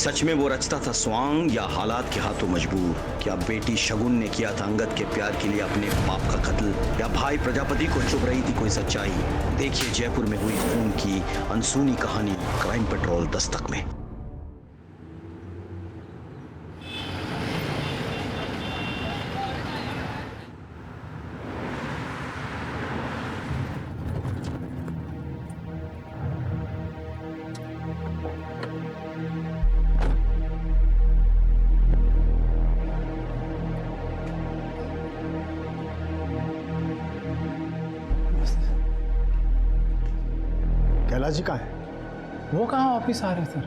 सच में वो रचता था स्वांग या हालात के हाथों मजबूर? क्या बेटी शगुन ने किया था अंगद के प्यार के लिए अपने बाप का कत्ल, या भाई प्रजापति को चुभ रही थी कोई सच्चाई? देखिए जयपुर में हुई खून की अनसुनी कहानी क्राइम पेट्रोल दस्तक में। कैलाश जी कहाँ है? वो कहाँ ऑफिस आ रहे सर?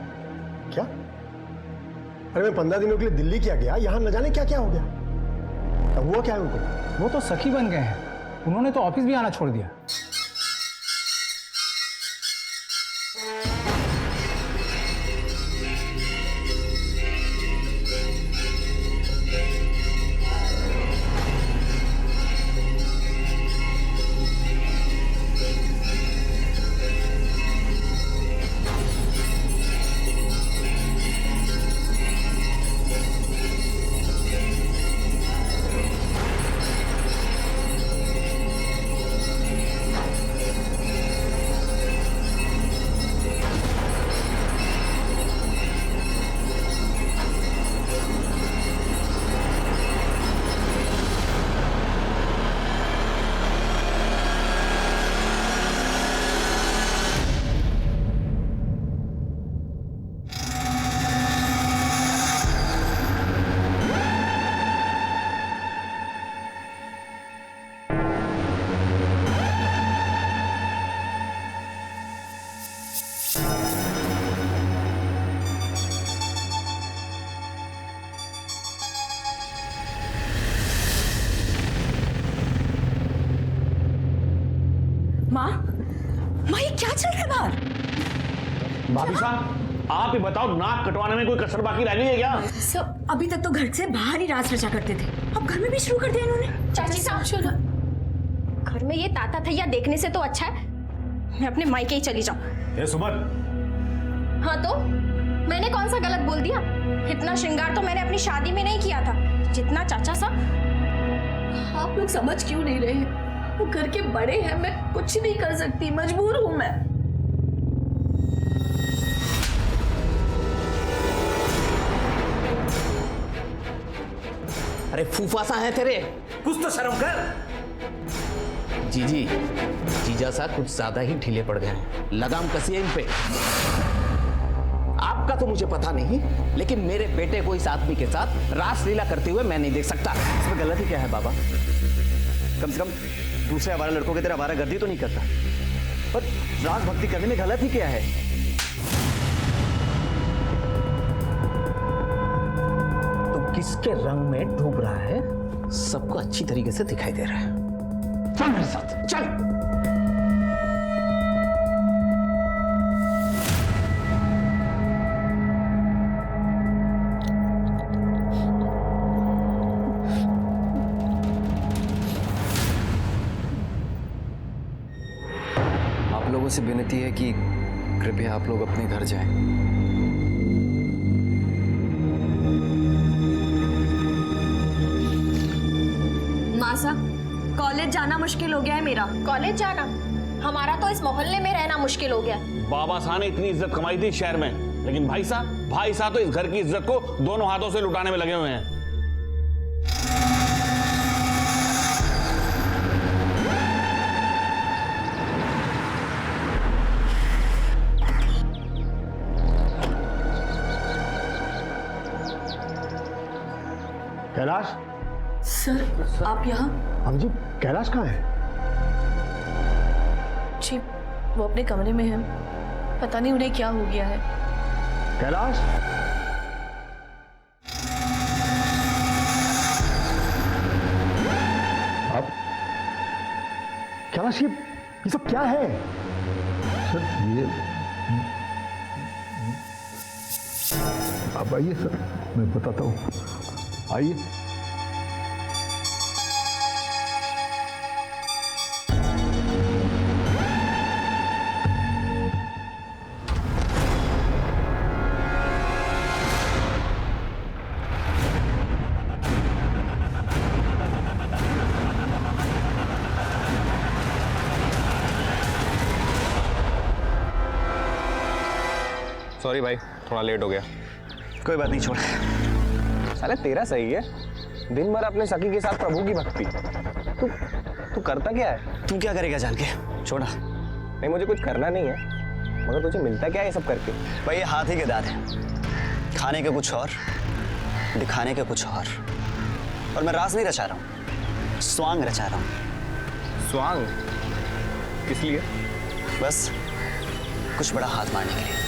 क्या? अरे मैं 15 दिनों के लिए दिल्ली क्या गया, यहाँ न जाने क्या क्या हो गया। अब हुआ क्या है उनको? वो तो सखी बन गए हैं, उन्होंने तो ऑफिस भी आना छोड़ दिया। माँ, माँ ये क्या चल रहा है बाहर? भाभी साहब आप ही बताओ, नाक कटवाने में कोई कसर बाकी रह गई है क्या? सब अभी तक तो घर से बाहर ही राज रचा करते थे, अब घर में भी शुरू कर दिया इन्होंने। चाची साहब, घर में ये ताता थैया देखने से तो अच्छा है मैं अपने मायके ही चली जाऊं। सुमन, हाँ तो मैंने कौन सा गलत बोल दिया? इतना श्रृंगार तो मैंने अपनी शादी में नहीं किया था जितना चाचा साहब। आप लोग समझ क्यों नहीं रहे? वो घर के बड़े हैं, मैं कुछ नहीं कर सकती, मजबूर हूं मैं। अरे फूफा सा है तेरे, कुछ तो शर्म कर। जीजा सा कुछ ज्यादा ही ढीले पड़ गए हैं, लगाम कसिए इन पे। आपका तो मुझे पता नहीं, लेकिन मेरे बेटे को इस आदमी के साथ रासलीला करते हुए मैं नहीं देख सकता। इसमें गलती क्या है बाबा? कम से कम दूसरे आवारा लड़कों की तरह आवारागर्दी तो नहीं करता, पर राग भक्ति करने में गलत ही क्या है? तो किसके रंग में डूब रहा है सबको अच्छी तरीके से दिखाई दे रहा है। चल मेरे साथ चल। आप लोगों से विनती है कि कृपया आप लोग अपने घर जाएं। मासा, कॉलेज जाना मुश्किल हो गया है मेरा। कॉलेज जाना? हमारा तो इस मोहल्ले में रहना मुश्किल हो गया। बाबा साहब ने इतनी इज्जत कमाई थी शहर में, लेकिन भाई साहब तो इस घर की इज्जत को दोनों हाथों से लुटाने में लगे हुए हैं। कैलाश सर, आप यहाँ? हम जी, कैलाश कहाँ है? जी, वो अपने कमरे में है, पता नहीं उन्हें क्या हो गया है। कैलाश, अब कैलाश ये सब क्या है? सर ये आप आइए सर, मैं बताता हूँ, आइए। सॉरी भाई, थोड़ा लेट हो गया। कोई बात नहीं, छोड़। साले तेरा सही है, दिन भर अपने सखी के साथ प्रभु की भक्ति। तू करता क्या है? तू क्या करेगा जान के? छोड़ा। नहीं, मुझे कुछ करना नहीं है, मगर तुझे मिलता क्या है ये सब करके? भाई ये हाथ ही के दांत है, खाने का कुछ और, दिखाने का कुछ और मैं राज नहीं रचा रहा हूँ, स्वांग रचा रहा हूँ। स्वांग? किस लिए? बस कुछ बड़ा हाथ मारने के लिए।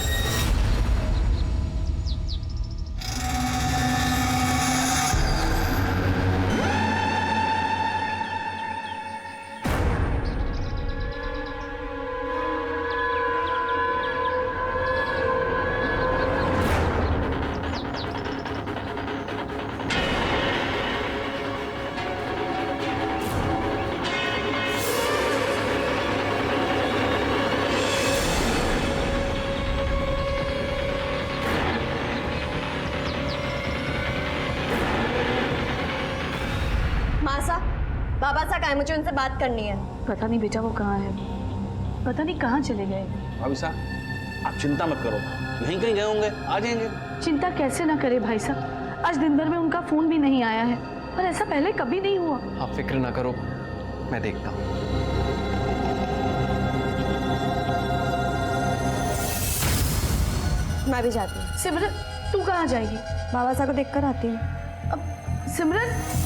मासा, बाबा सा है, मुझे उनसे बात करनी है। पता नहीं बेटा वो कहाँ है, पता नहीं कहाँ चले गए। भाभी साहब आप चिंता मत करो, यहीं कहीं गए होंगे, आ जाएंगे। चिंता कैसे ना करे भाई साहब, आज दिन भर में उनका फोन भी नहीं आया है और ऐसा पहले कभी नहीं हुआ। आप फिक्र ना करो, मैं देखता हूँ। मैं भी जाती हूँ। सिमरन तू कहाँ जाएगी? बाबा सा को देखकर आती हूँ। अब सिमरन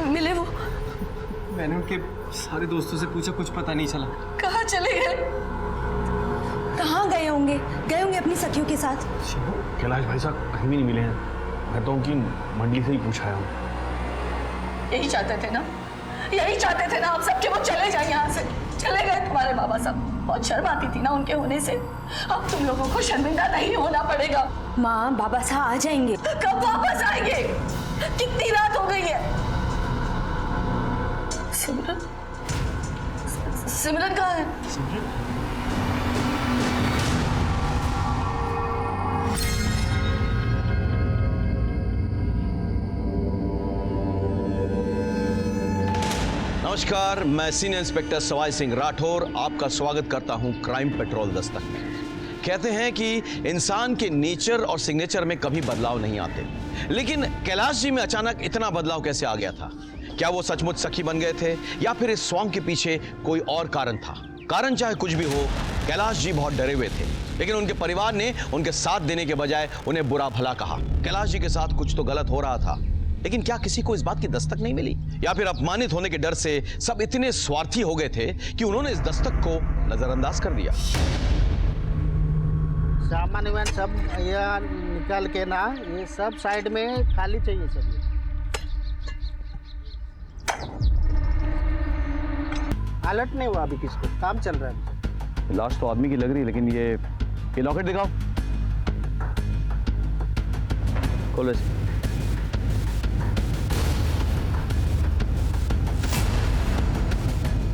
मिले वो? मैंने उनके सारे दोस्तों से पूछा, कुछ पता नहीं चला। कहाँ चले गए? कहाँ गए होंगे अपनी सखियों के साथ। कैलाश भाई साहब कहीं भी नहीं मिले हैं, मैं तो उनकी मंडली से ही पूछा हूँ। यही चाहते थे ना, यही चाहते थे ना आप सब कि वो चले जाए यहाँ से। चले गए तुम्हारे बाबा साहब, बहुत शर्म आती थी ना उनके होने से। अब तुम लोगों को शर्मिंदा नहीं होना पड़ेगा। माँ, बाबा साहब आ जाएंगे। कब वापस आएंगे? कितनी रात हो गई है? सिमरन, सिमरन कहाँ है? नमस्कार, मैं सीनियर इंस्पेक्टर सवाई सिंह राठौर आपका स्वागत करता हूं क्राइम पेट्रोल दस्तक में। कहते हैं कि इंसान के नेचर और सिग्नेचर में कभी बदलाव नहीं आते, लेकिन कैलाश जी में अचानक इतना बदलाव कैसे आ गया था? क्या वो सचमुच सखी बन गए थे या फिर इस स्वांग के पीछे कोई और कारण था? कारण चाहे कुछ भी हो, कैलाश जी बहुत डरे हुए थे, लेकिन उनके परिवार ने उनके साथ देने के बजाय उन्हें बुरा भला कहा। कैलाश जी के साथ कुछ तो गलत हो रहा था, लेकिन क्या किसी को इस बात की दस्तक नहीं मिली? या फिर अपमानित होने के डर से सब इतने स्वार्थी हो गए थे कि उन्होंने इस दस्तक को नजरअंदाज कर दिया? सामान वामान सब यहाँ निकाल के ना, ये सब साइड में खाली चाहिए सब। अलर्ट नहीं हुआ अभी किसको, काम चल रहा है। लाश तो आदमी की लग रही है, लेकिन ये लॉकेट दिखाओ। खोलो इसे।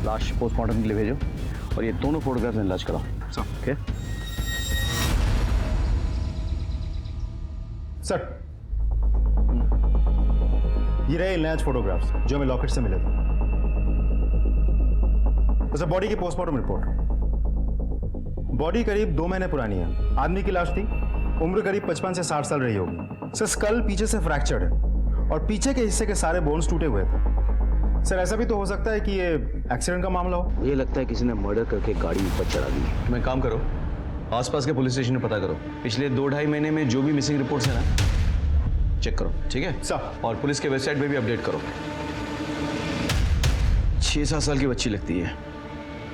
लाश पोस्टमार्टम के लिए भेजो और ये दोनों फोटोग्राफ इलाज कराओ। ओके सर, ये रहे इलाज फोटोग्राफ्स जो हमें लॉकेट से मिले थे। सर, बॉडी की पोस्टमार्टम रिपोर्ट। बॉडी करीब 2 महीने पुरानी है। आदमी की लाश थी, उम्र करीब 55 से 60 साल रही होगी। सर, स्कल पीछे से फ्रैक्चर्ड है और पीछे के हिस्से के सारे बोन्स टूटे हुए थे। सर, ऐसा भी तो हो सकता है कि ये एक्सीडेंट का मामला हो। मुझे लगता है किसी ने मर्डर करके गाड़ी ऊपर चढ़ा दी। तुम एक काम करो, आसपास के पुलिस स्टेशन में पता करो, पिछले 2-2.5 महीने में जो भी मिसिंग रिपोर्ट्स है ना, चेक करो, ठीक है सर? और पुलिस के वेबसाइट पे भी अपडेट करो। 6-7 साल की बच्ची लगती है।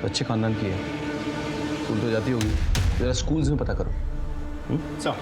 अच्छे खानदान की है, स्कूल तो जाती होगी, जरा स्कूल्स में पता करो। सर,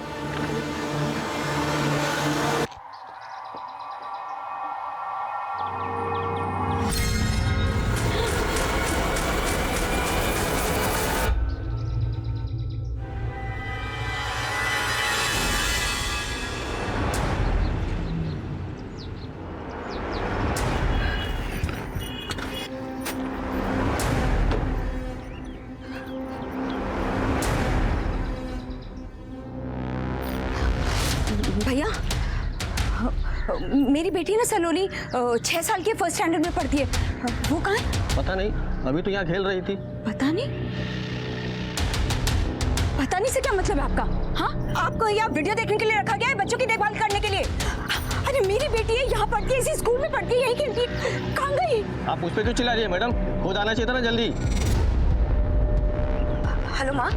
भैया, मेरी बेटी ना सलोनी 6 साल की फर्स्ट स्टैंडर्ड में पढ़ती है। वो कहाँ है? पता नहीं, अभी तो यहाँ खेल रही थी। पता नहीं? पता नहीं से क्या मतलब है आपका? हाँ, आपको यहाँ वीडियो देखने के लिए रखा गया है, बच्चों की देखभाल करने के लिए? अरे मेरी बेटी है, यहाँ पढ़ती है, इसी स्कूल में पढ़ती है, यही खेलती है, कहाँ गई? आप उस पर क्यों चिल्ला रही है मैडम? खुद आना चाहिए था ना जल्दी। हेलो माँ,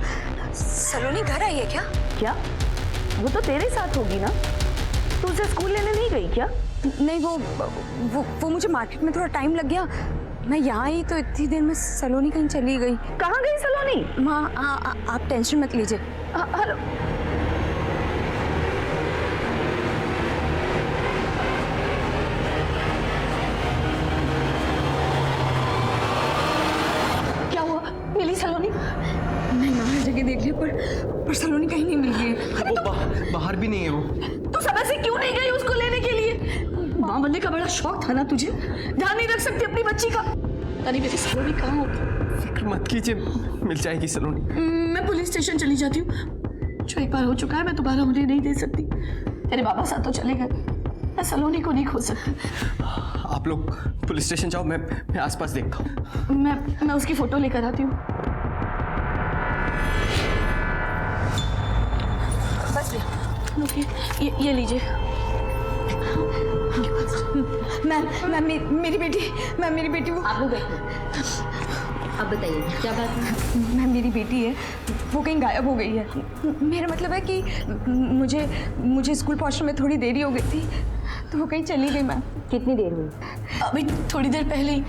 सलोनी घर आई है क्या? क्या? वो तो तेरे साथ होगी ना? तू उसे स्कूल लेने नहीं गई क्या? नहीं, वो मुझे मार्केट में थोड़ा टाइम लग गया। मैं यहाँ आई तो इतनी देर में सलोनी कहीं चली गई। कहाँ गई सलोनी? माँ आप टेंशन मत लीजिए। हेलो, क्या हुआ? मिली सलोनी? नहीं माँ, हर जगह देख लिया पर सलोनी कहीं नहीं मिल रही है। वो बाहर भी नहीं है वो। तू समय से क्यों नहीं गई उसको लेने के लिए? माँ बनने का बड़ा शौक था ना तुझे? ध्यान नहीं रख सकती अपनी बच्ची का? अरे मेरी सलोनी कहाँ होगी? फिक्र मत कीजिए, मिल जाएगी सलोनी। मैं पुलिस स्टेशन चली जाती हूँ। जो एक बार हो चुका है मैं दोबारा होने नहीं दे सकती। तेरे बाबा साथ तो चले गए, मैं सलोनी को नहीं खो सकती। आप लोग पुलिस स्टेशन जाओ, मैं आसपास देखता हूँ। मैं उसकी फोटो लेकर आती हूँ। बस ये लीजिए। मेरी बेटी वो। आप लोग बैठो। अब बताइए क्या बात है? मैं मेरी बेटी है, वो कहीं गायब हो गई है। मेरा मतलब है कि मुझे स्कूल पहुंचने में थोड़ी देरी हो गई थी तो वो कहीं चली गई। मैम कितनी देर हुई? अभी थोड़ी देर पहले ही।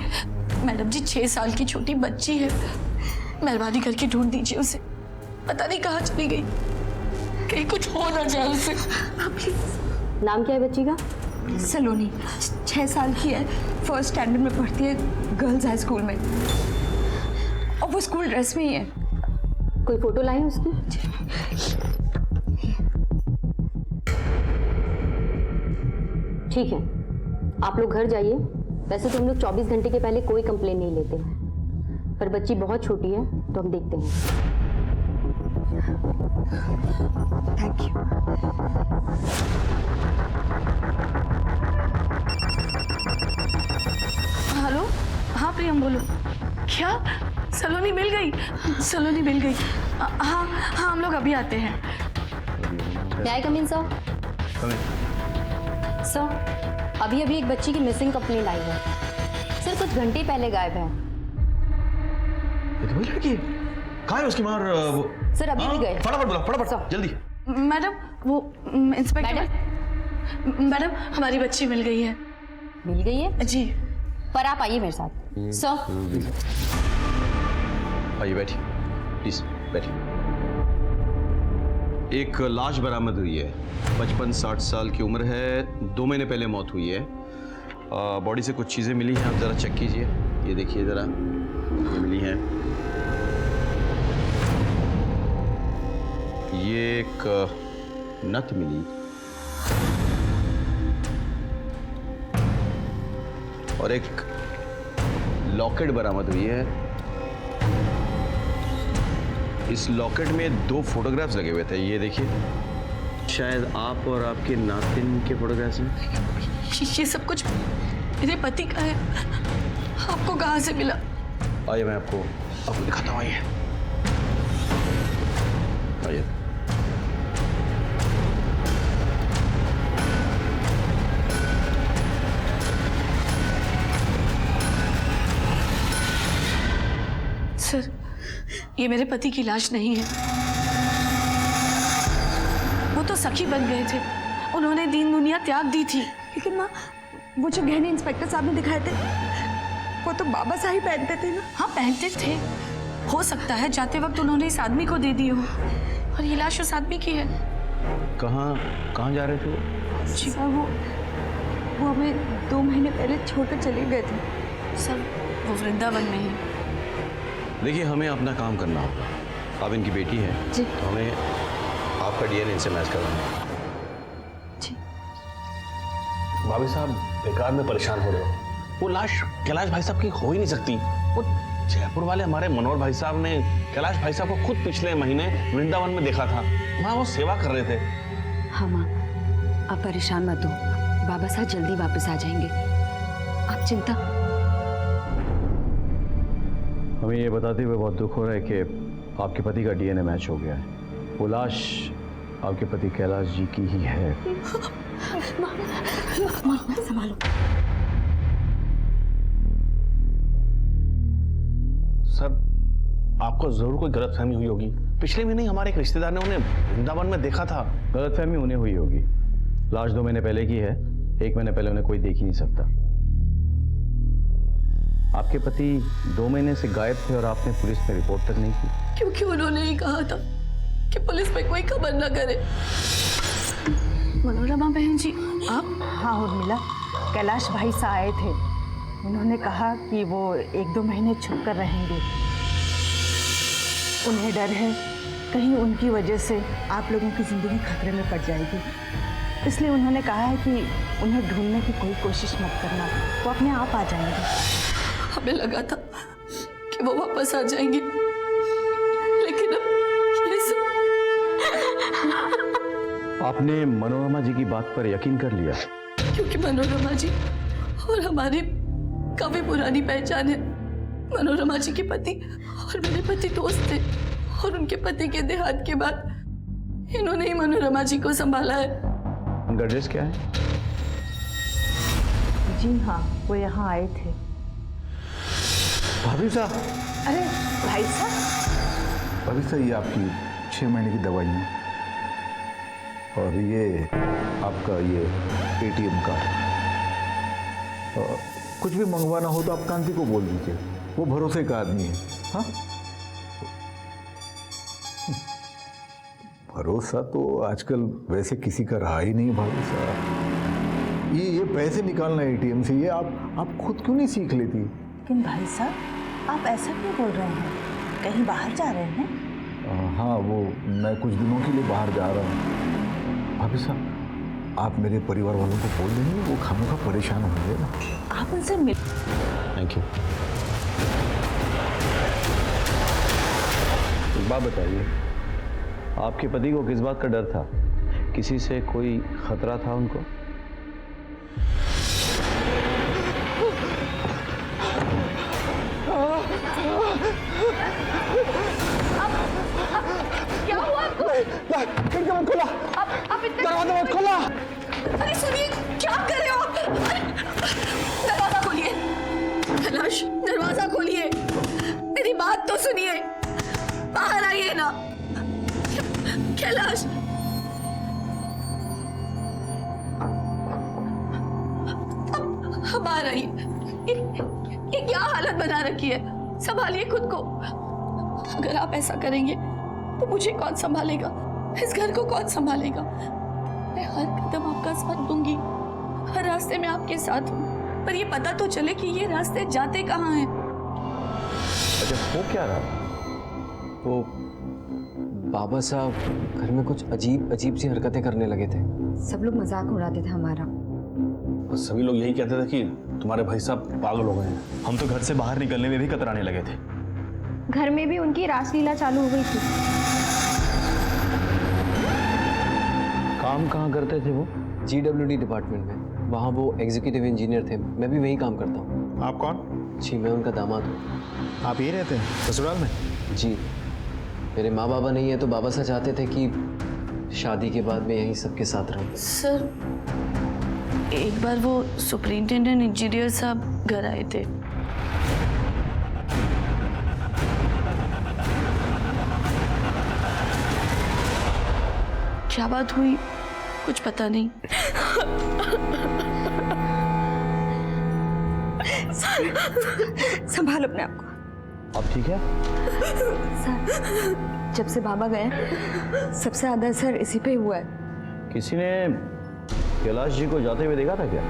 मैडम जी 6 साल की छोटी बच्ची है, मेहरबानी करके ढूंढ दीजिए उसे। पता नहीं कहाँ चली गई, कहीं कुछ हो ना जाए उसे। प्लीज। नाम क्या है बच्ची का? सलोनी, 6 साल की है, फर्स्ट स्टैंडर्ड में पढ़ती है, गर्ल्स हाई स्कूल में, और वो स्कूल ड्रेस में ही है। कोई फोटो लाई उसकी? ठीक है, आप लोग घर जाइए। वैसे तो हम लोग 24 घंटे के पहले कोई कंप्लेन नहीं लेते हैं, पर बच्ची बहुत छोटी है तो हम देखते हैं। Thank you. हेलो, हाँ प्रियम बोलो। क्या? सलोनी मिल गई? सलोनी मिल गई? हाँ हम लोग अभी आते हैं। क्या है कमिंग सर? सर, अभी एक बच्ची की मिसिंग कंप्लेंट आई है। सर कुछ घंटे पहले गायब है। ये तो वही लड़की है। कहाँ है उसकी माँ? वो सर अभी भी गए। फटाफट बुलाओ, फटाफट जल्दी। मैडम वो इंस्पेक्टर। मैडम हमारी बच्ची मिल गई है। मिल गई है जी। पर आप आइए मेरे साथ। सर आइए, बैठिए प्लीज, बैठिए। एक लाश बरामद हुई है, 55-60 साल की उम्र है, 2 महीने पहले मौत हुई है। बॉडी से कुछ चीज़ें मिली हैं, आप ज़रा चेक कीजिए। ये देखिए ज़रा, ये मिली हैं। ये एक नथ मिली और एक लॉकेट बरामद हुई है। इस लॉकेट में 2 फोटोग्राफ्स लगे हुए थे, ये देखिए। शायद आप और आपके नातिन के फोटोग्राफ्स हैं। ये सब कुछ मेरे पति का है। आपको कहाँ से मिला? आइए मैं आपको दिखाता हूँ। आइए आइए। सर, ये मेरे पति की लाश नहीं है। वो तो सखी बन गए थे, उन्होंने दीन दुनिया त्याग दी थी। लेकिन माँ, वो जो गहने इंस्पेक्टर साहब ने दिखाए थे वो तो बाबा साहब पहनते थे ना? हाँ पहनते थे। हो सकता है जाते वक्त उन्होंने इस आदमी को दे दी हो, और ये लाश उस आदमी की है। कहाँ जा रहे थे वो? जी सर, वो हमें 2 महीने पहले छोड़कर चले गए थे। सर वो वृंदावन में है। देखिए, हमें अपना काम करना होगा। आप इनकी बेटी हैं जी। तो हमें आपका डीएनए इनसे मैच करवाना है। जी। भाभी साहब बेकार में परेशान हो रहे हो। वो लाश कैलाश भाई साहब की हो ही नहीं सकती। वो जयपुर वाले हमारे मनोहर भाई साहब ने कैलाश भाई साहब को खुद पिछले महीने वृंदावन में देखा था, वहाँ वो सेवा कर रहे थे। हाँ माँ, आप परेशान मत हो, बाबा साहब जल्दी वापस आ जाएंगे, आप चिंता। हमें ये बताते हुए बहुत दुख हो रहा है कि आपके पति का डीएनए मैच हो गया है। वो लाश आपके पति कैलाश जी की ही है। संभालो। सर, आपको जरूर कोई गलतफहमी हुई होगी। पिछले महीने हमारे एक रिश्तेदार ने उन्हें वृंदावन में देखा था। गलतफहमी उन्हें हुई होगी। लाश 2 महीने पहले की है, 1 महीने पहले उन्हें कोई देख ही नहीं सकता। आपके पति 2 महीने से गायब थे और आपने पुलिस में रिपोर्ट तक नहीं की। क्योंकि उन्होंने ही कहा था कि पुलिस में कोई खबर न करे। मनोरमा बहन जी, आप? हाँ उर्मिला, कैलाश भाई से आए थे। उन्होंने कहा कि वो 1-2 महीने छुप कर रहेंगे। उन्हें डर है कहीं उनकी वजह से आप लोगों की जिंदगी खतरे में पड़ जाएगी, इसलिए उन्होंने कहा है कि उन्हें ढूंढने की कोई कोशिश मत करना, वो अपने आप आ जाएंगे। हमें लगा था कि वो वापस आ जाएंगे, लेकिन अब ये सब। आपने मनोरमा जी की बात पर यकीन कर लिया? क्योंकि मनोरमा जी और हमारी काफी पुरानी पहचान है। मनोरमा जी के पति और मेरे पति दोस्त थे, और उनके पति के देहांत के बाद इन्होंने ही मनोरमा जी को संभाला है। उनका एड्रेस क्या है? जी हाँ, वो यहाँ आए थे। भाभी साहब, अरे भाई साहब। भाभी साहब, ये आपकी 6 महीने की दवाइयाँ और ये आपका ये ATM कार्ड। कुछ भी मंगवाना हो तो आप कांति को बोल दीजिए, वो भरोसे का आदमी है। हाँ, भरोसा तो आजकल वैसे किसी का रहा ही नहीं भाभी साहब। ये पैसे निकालना ATM से, ये आप खुद क्यों नहीं सीख लेती? लेकिन भाई साहब, आप ऐसा क्यों बोल रहे हैं? कहीं बाहर जा रहे हैं? हाँ, वो मैं कुछ दिनों के लिए बाहर जा रहा हूँ। भाभी साहब, आप मेरे परिवार वालों को बोल देंगे, वो खामोखा परेशान होंगे ना। आप उनसे मिल। Thank you. एक बात बताइए, आपके पति को किस बात का डर था? किसी से कोई खतरा था उनको? क्या हुआ आपको? खिड़की मत खोला, दरवाजा मत खोला। अरे सुनिए, क्या कर रहे हो आप? दरवाजा खोलिए कैलाश, दरवाजा खोलिए, मेरी बात तो सुनिए, बाहर आइए ना कैलाश। अब बाहर आइए। ये क्या हालत बना रखी है? संभालिए खुद को। अगर आप ऐसा करेंगे तो मुझे कौन संभालेगा? इस घर को कौन संभालेगा? मैं हर कदम आपका साथ दूंगी, हर रास्ते में आपके साथ हूँ, पर ये पता तो चले कि ये रास्ते जाते कहाँ हैं। अच्छा, वो क्या रहा? वो बाबा साहब घर में कुछ अजीब सी हरकतें करने लगे थे। सब लोग मजाक उड़ाते थे हमारा। और सभी लोग यही कहते थे कि तुम्हारे भाई साहब पागल हो गए हैं। हम तो घर से बाहर निकलने में भी कतराने लगे थे। घर में भी उनकी रासलीला चालू हो गई थी। काम कहाँ करते थे वो? GWD डिपार्टमेंट में, वहाँ वो एग्जीक्यूटिव इंजीनियर थे। मैं भी वहीं काम करता हूँ। आप कौन? जी, मैं उनका दामाद हूँ। आप यही रहते हैं ससुराल में? जी, मेरे माँ बाबा नहीं है तो बाबा साहब चाहते थे कि शादी के बाद मैं यहीं सबके साथ रहूँ। सर, एक बार वो सुपरिंटेंडेंट इंजीनियर साहब घर आए थे। क्या बात हुई कुछ पता नहीं। संभालो अपने आप को। अब ठीक है? सर, जब से बाबा गए सबसे ज्यादा असर इसी पे हुआ है। किसी ने कैलाश जी को जाते हुए देखा था क्या?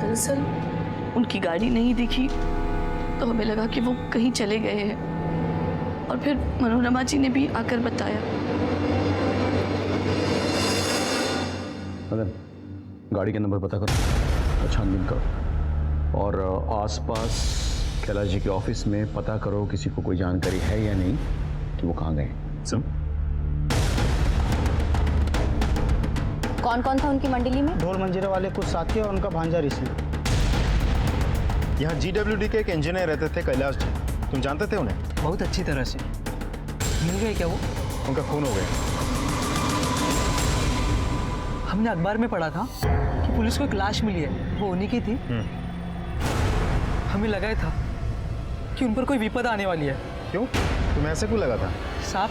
दरअसल उनकी गाड़ी नहीं दिखी तो हमें लगा कि वो कहीं चले गए हैं, और फिर मनोरमा जी ने भी आकर बताया। मदन, गाड़ी के नंबर पता करो और छानबीन करो, और आसपास कैलाश जी के ऑफिस में पता करो किसी को कोई जानकारी है या नहीं कि वो कहाँ गए। सुन। कौन कौन था उनकी मंडली में? ढोल मंजीरा वाले कुछ साथी और उनका भांजा ऋषि। यहाँ GWD के एक इंजीनियर रहते थे, कैलाश जी। तुम जानते थे उन्हें? बहुत अच्छी तरह से। मिल गए क्या वो? उनका खून हो गया। हमने अखबार में पढ़ा था कि पुलिस को एक लाश मिली है, वो उन्हीं की थी। हमें लगा था कि उन पर कोई विपदा आने वाली है। क्यों? तुम्हें ऐसे क्यों लगा था? साहब,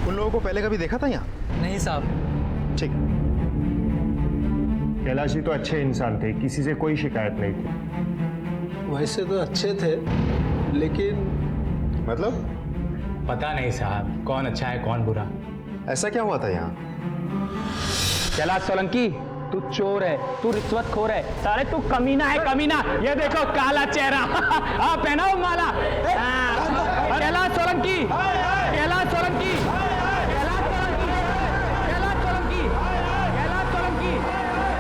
उन लोगों को पहले कभी देखा था यहाँ? नहीं साहब। ठीक। कैलाश जी तो अच्छे इंसान थे, किसी से कोई शिकायत नहीं थी। वैसे तो अच्छे थे, लेकिन मतलब? पता नहीं साहब, कौन अच्छा है कौन बुरा। ऐसा क्या हुआ था यहाँ? कैलाश सोलंकी, तू चोर है, तू रिश्वतखोर है, साले तू कमीना है, कमीना। ये देखो काला चेहरा। हाँ, पहनाओ माला। कैलाश सोलंकी, कैलाश सोलंकी, कैलाश सोलंकी, कैलाश सोलंकी, कैलाश सोलंकी,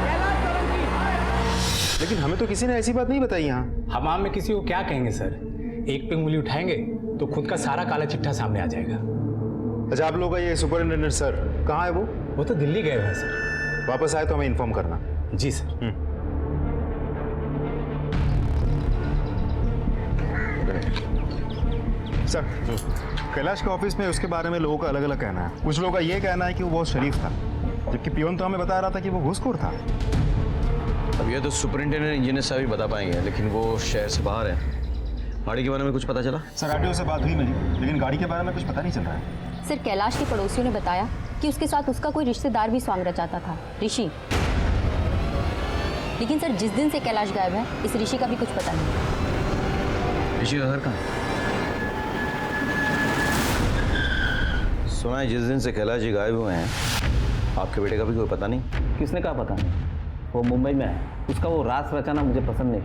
कैलाश सोलंकी। लेकिन हमें तो किसी ने ऐसी बात नहीं बताई यहाँ। हम आम में किसी को क्या कहेंगे सर? एक पे उंगली उठाएंगे तो खुद का सारा काला चिट्ठा सामने आ जाएगा। अच्छा, आप लोग का ये सुपरिटेंडेंट सर कहाँ है? वो तो दिल्ली गए हुए हैं सर। वापस आए तो हमें इन्फॉर्म करना। जी सर। सर, कैलाश के ऑफिस में उसके बारे में लोगों का अलग अलग कहना है। कुछ लोगों का ये कहना है कि वो बहुत शरीफ था, जबकि पियोन तो हमें बता रहा था कि वो घूसखोर था। अब ये तो सुपरिंटेंडेंट इंजीनियर साहब ही बता पाएंगे, लेकिन वो शहर से बाहर है। गाड़ी के बारे में कुछ पता चला? सर, आरटीओ से बात हुई मेरी, लेकिन गाड़ी के बारे में कुछ पता नहीं चल रहा है। सर, कैलाश के पड़ोसियों ने बताया कि उसके साथ उसका कोई रिश्तेदार भी स्वांग रचाता था, ऋषि। लेकिन सर, जिस दिन से कैलाश गायब है, इस ऋषि का भी कुछ पता नहीं। ऋषि का घर कहाँ है? सुना है जिस दिन से कैलाश जी गायब हुए हैं, आपके बेटे का भी कोई पता नहीं। किसने कहा पता नहीं? वो मुंबई में है, उसका वो रास रचाना मुझे पसंद नहीं,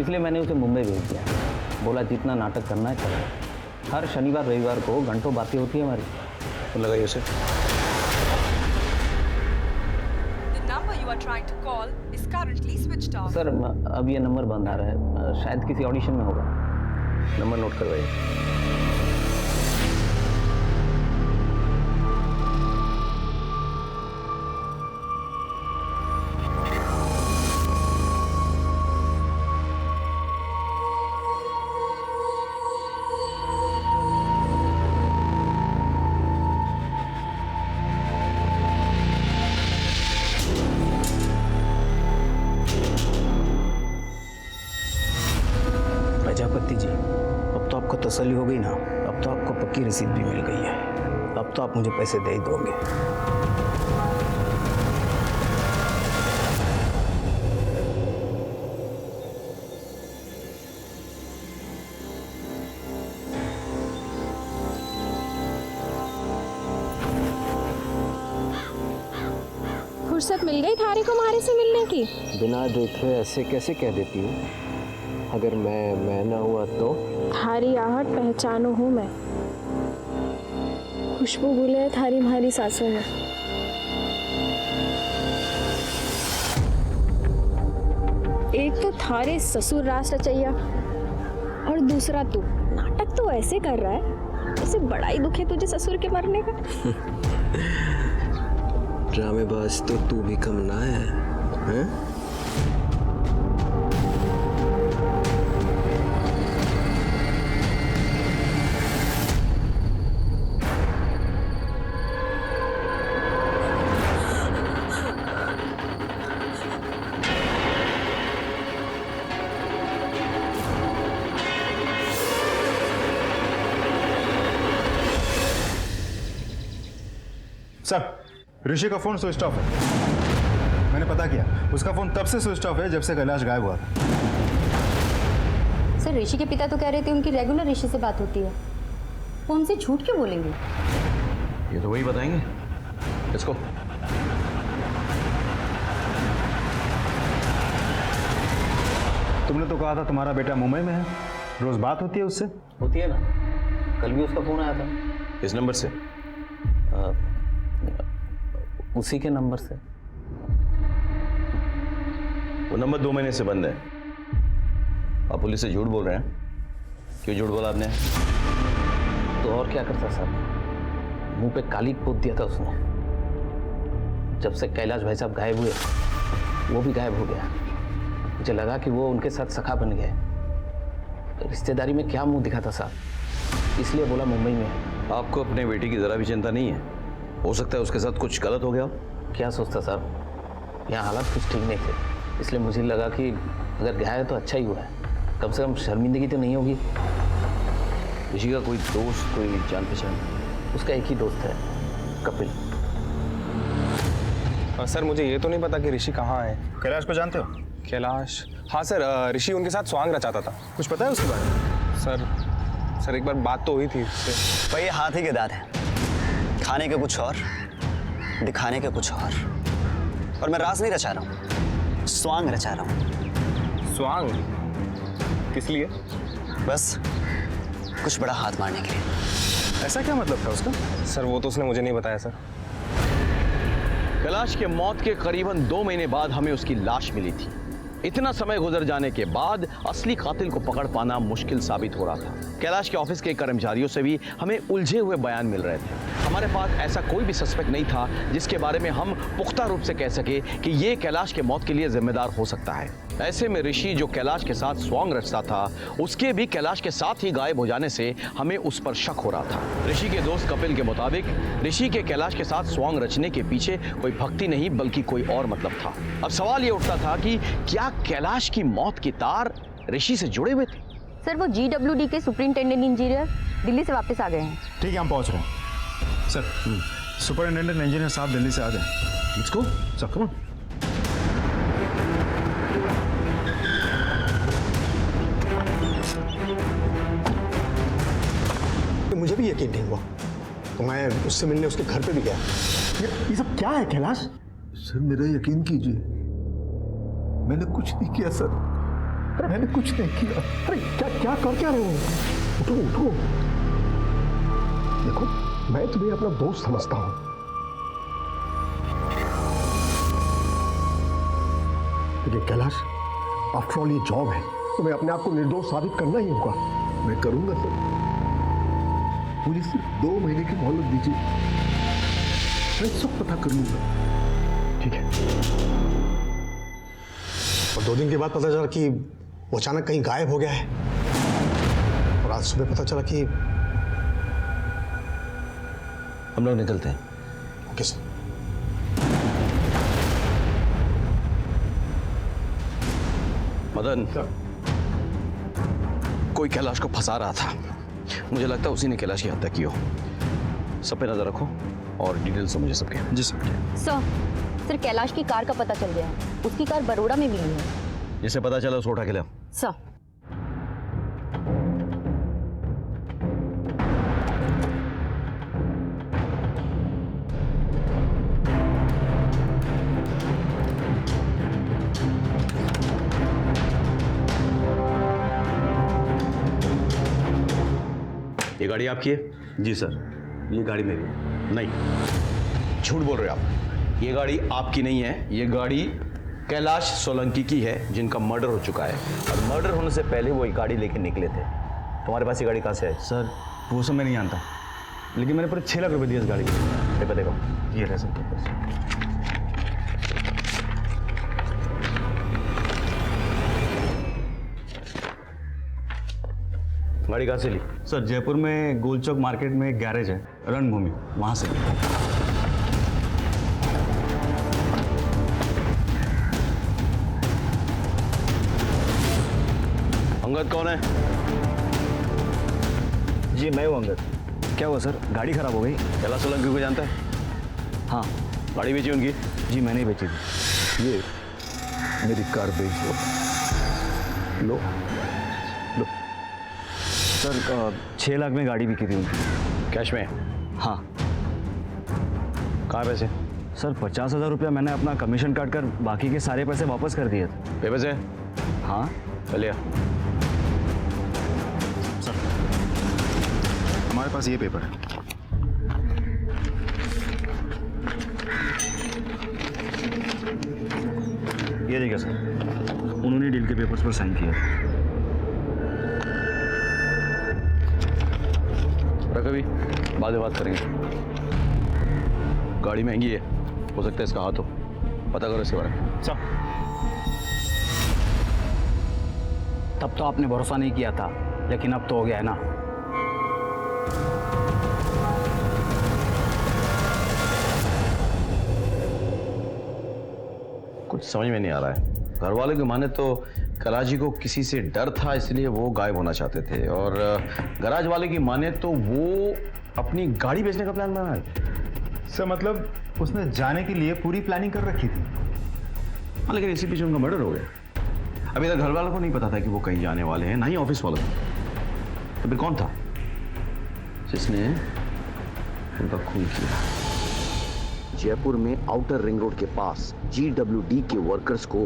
इसलिए मैंने उसे मुंबई भेज दिया। बोला जितना नाटक करना है करो। हर शनिवार रविवार को घंटों बातें होती है हमारी। तो लगाइए उसे। सर, अब ये नंबर बंद आ रहा है, शायद किसी ऑडिशन में होगा। नंबर नोट करवाइए। प्रजापति जी, अब तो आपको तसल्ली हो गई ना? अब तो आपको पक्की रसीद भी मिल गई है। अब तो आप मुझे पैसे दे ही दोगे। फुर्सत मिल गई थारी को मारे से मिलने की? बिना देखे ऐसे कैसे कह देती हूँ? अगर मैं ना हुआ तो? थारी आहट पहचानो हूँ मैं, खुशबू भूले है थारी म्हारी सांसों में। एक तो थारे ससुर रास रचैया और दूसरा तू। नाटक तो ऐसे कर रहा है जैसे बड़ा ही दुख है तुझे ससुर के मरने का। ड्रामेबाज तो तू भी कम ना है, हैं? सर, ऋषि का फोन स्विच ऑफ है। मैंने पता किया, उसका फोन तब से स्विच ऑफ है जब से कैलाश गायब हुआ था। सर, ऋषि के पिता तो कह रहे थे उनकी रेगुलर ऋषि से बात होती है। वो उनसे झूठ क्यों बोलेंगे? ये तो वही बताएंगे। इसको तुमने तो कहा था तुम्हारा बेटा मुंबई में है, रोज बात होती है उससे? होती है ना, कल भी उसका फोन आया था। इस नंबर से? उसी के नंबर से। वो नंबर 2 महीने से बंद है। आप पुलिस से झूठ बोल रहे हैं? क्यों झूठ बोला आपने? तो और क्या करता सर, मुंह पे काली पोत दिया था उसने। जब से कैलाश भाई साहब गायब हुए वो भी गायब हो गया। मुझे लगा कि वो उनके साथ सखा बन गए। रिश्तेदारी में क्या मुंह दिखाता साहब, इसलिए बोला मुंबई में। आपको अपने बेटी की जरा भी चिंता नहीं है? हो सकता है उसके साथ कुछ गलत हो गया हो। क्या सोचता साहब, यहाँ हालात कुछ ठीक नहीं थे, इसलिए मुझे लगा कि अगर गया है तो अच्छा ही हुआ है, कम से कम शर्मिंदगी तो नहीं होगी। ऋषि का कोई दोस्त, कोई जान पहचान? उसका एक ही दोस्त है, कपिल। सर मुझे ये तो नहीं पता कि ऋषि कहाँ है। कैलाश को जानते हो? कैलाश? हाँ सर, ऋषि उनके साथ स्वांग रचाता था। कुछ पता है उसके बारे में? सर एक बार बात तो हुई थी उससे। भाई ये हाथी के दांत है, खाने के कुछ और, दिखाने के कुछ और मैं राज नहीं रचा रहा हूँ, स्वांग रचा रहा हूँ। स्वांग? किस लिए? बस कुछ बड़ा हाथ मारने के लिए। ऐसा क्या मतलब था उसका? सर वो तो उसने मुझे नहीं बताया सर। कैलाश के मौत के करीबन 2 महीने बाद हमें उसकी लाश मिली थी। इतना समय गुजर जाने के बाद असली कातिल को पकड़ पाना मुश्किल साबित हो रहा था। कैलाश के ऑफिस के कर्मचारियों से भी हमें उलझे हुए बयान मिल रहे थे। हमारे पास ऐसा कोई भी सस्पेक्ट नहीं था जिसके बारे में हम पुख्ता रूप से कह सके कि ये कैलाश के मौत के लिए जिम्मेदार हो सकता है। ऐसे में ऋषि जो कैलाश के साथ स्वांग रचता था, उसके भी कैलाश के साथ ही गायब हो जाने से हमें उस पर शक हो रहा था। ऋषि के दोस्त कपिल के मुताबिक ऋषि के कैलाश के साथ स्वांग रचने के पीछे कोई भक्ति नहीं बल्कि कोई और मतलब था। अब सवाल ये उठता था कि क्या कैलाश की मौत के तार ऋषि से जुड़े हुए थे? सर वो GWD के सुपरिंटेंडेंट इंजीनियर दिल्ली से वापस आ गए हैं। ठीक है, हम पहुंच रहे हैं। सर सुपरिंटेंडेंट इंजीनियर साहब दिल्ली से आ गए। Let's go sir, come on. मुझे भी यकीन नहीं हुआ तो मैं उससे मिलने उसके घर पे भी गया। ये सब क्या है कैलाश? सर मेरा यकीन कीजिए, मैंने कुछ नहीं किया सर। अरे मैंने कुछ नहीं किया। अरे क्या कर क्या रहे हो? उठो। देखो मैं तुम्हें अपना दोस्त समझता हूं। देखिए कैलाश, आफ्टर ऑल ये जॉब है, तुम्हें अपने आप को निर्दोष साबित करना ही होगा। मैं करूंगा सर, मुझे सिर्फ 2 महीने की मोहलत दीजिए, मैं सब पता कर लूंगा। ठीक है। और 2 दिन के बाद पता चला कि वो अचानक कहीं गायब हो गया है, और आज सुबह पता चला कि हम लोग निकलते हैं। Okay sir. मदन, कोई कैलाश को फंसा रहा था। मुझे लगता है उसी ने कैलाश की हत्या की हो। सब पे नजर रखो और डिटेल्स मुझे सबके। जी सर। सर कैलाश की कार का पता चल गया है, उसकी कार बरोड़ा में मिली है। जिसे पता चला उसको उठा के ले। सर ये गाड़ी आपकी है? जी सर, ये गाड़ी मेरी है। नहीं, झूठ बोल रहे हो आप। ये गाड़ी आपकी नहीं है, ये गाड़ी कैलाश सोलंकी की है जिनका मर्डर हो चुका है, और मर्डर होने से पहले वो ये गाड़ी लेके निकले थे। तुम्हारे पास ये गाड़ी कहाँ से है? सर वो सब मैं नहीं जानता, लेकिन मैंने पूरे 6 लाख रुपए दिए इस गाड़ी के। पेपर देखो। ये रहे सर। गाड़ी कहाँ से ली? सर जयपुर में गोलचौक मार्केट में एक गैरेज है, रणभूमि, वहां से। अंगद कौन है? जी मैं हूँ अंगद। क्या हुआ सर, गाड़ी खराब हो गई? कैलाश सोलंकी को जानता है? हाँ। गाड़ी बेची उनकी? जी मैंने ही बेची थी। ये मेरी कार बेच लो। लो सर 6 लाख में गाड़ी बिकी थी उनकी। कैश में? हाँ। कहाँ पैसे? सर 50,000 रुपया मैंने अपना कमीशन काट कर बाकी के सारे पैसे वापस कर दिए थे। पेपर से? हाँ। चलिए। सर हमारे पास ये पेपर है। ये देखिए सर, उन्होंने डील के पेपर्स पर साइन किया। अभी बाद में बात करेंगे। गाड़ी महंगी है, हो सकता है इसका हाथ हो, पता करो इसके बारे में। सर तब तो आपने भरोसा नहीं किया था, लेकिन अब तो हो गया है ना। कुछ समझ में नहीं आ रहा है। घर वालों की माने तो कैलाश जी को किसी से डर था, इसलिए वो गायब होना चाहते थे, और गराज वाले की माने तो वो अपनी गाड़ी बेचने का प्लान बना है। सर मतलब उसने जाने के लिए पूरी प्लानिंग कर रखी थी। हाँ, लेकिन इसी पीछे उनका मर्डर हो गया। अभी तक घर वालों को नहीं पता था कि वो कहीं जाने वाले हैं, ना ही ऑफिस वालों को। तो फिर कौन था जिसने उनका खून किया? जयपुर में आउटर रिंग रोड के पास GWD के वर्कर्स को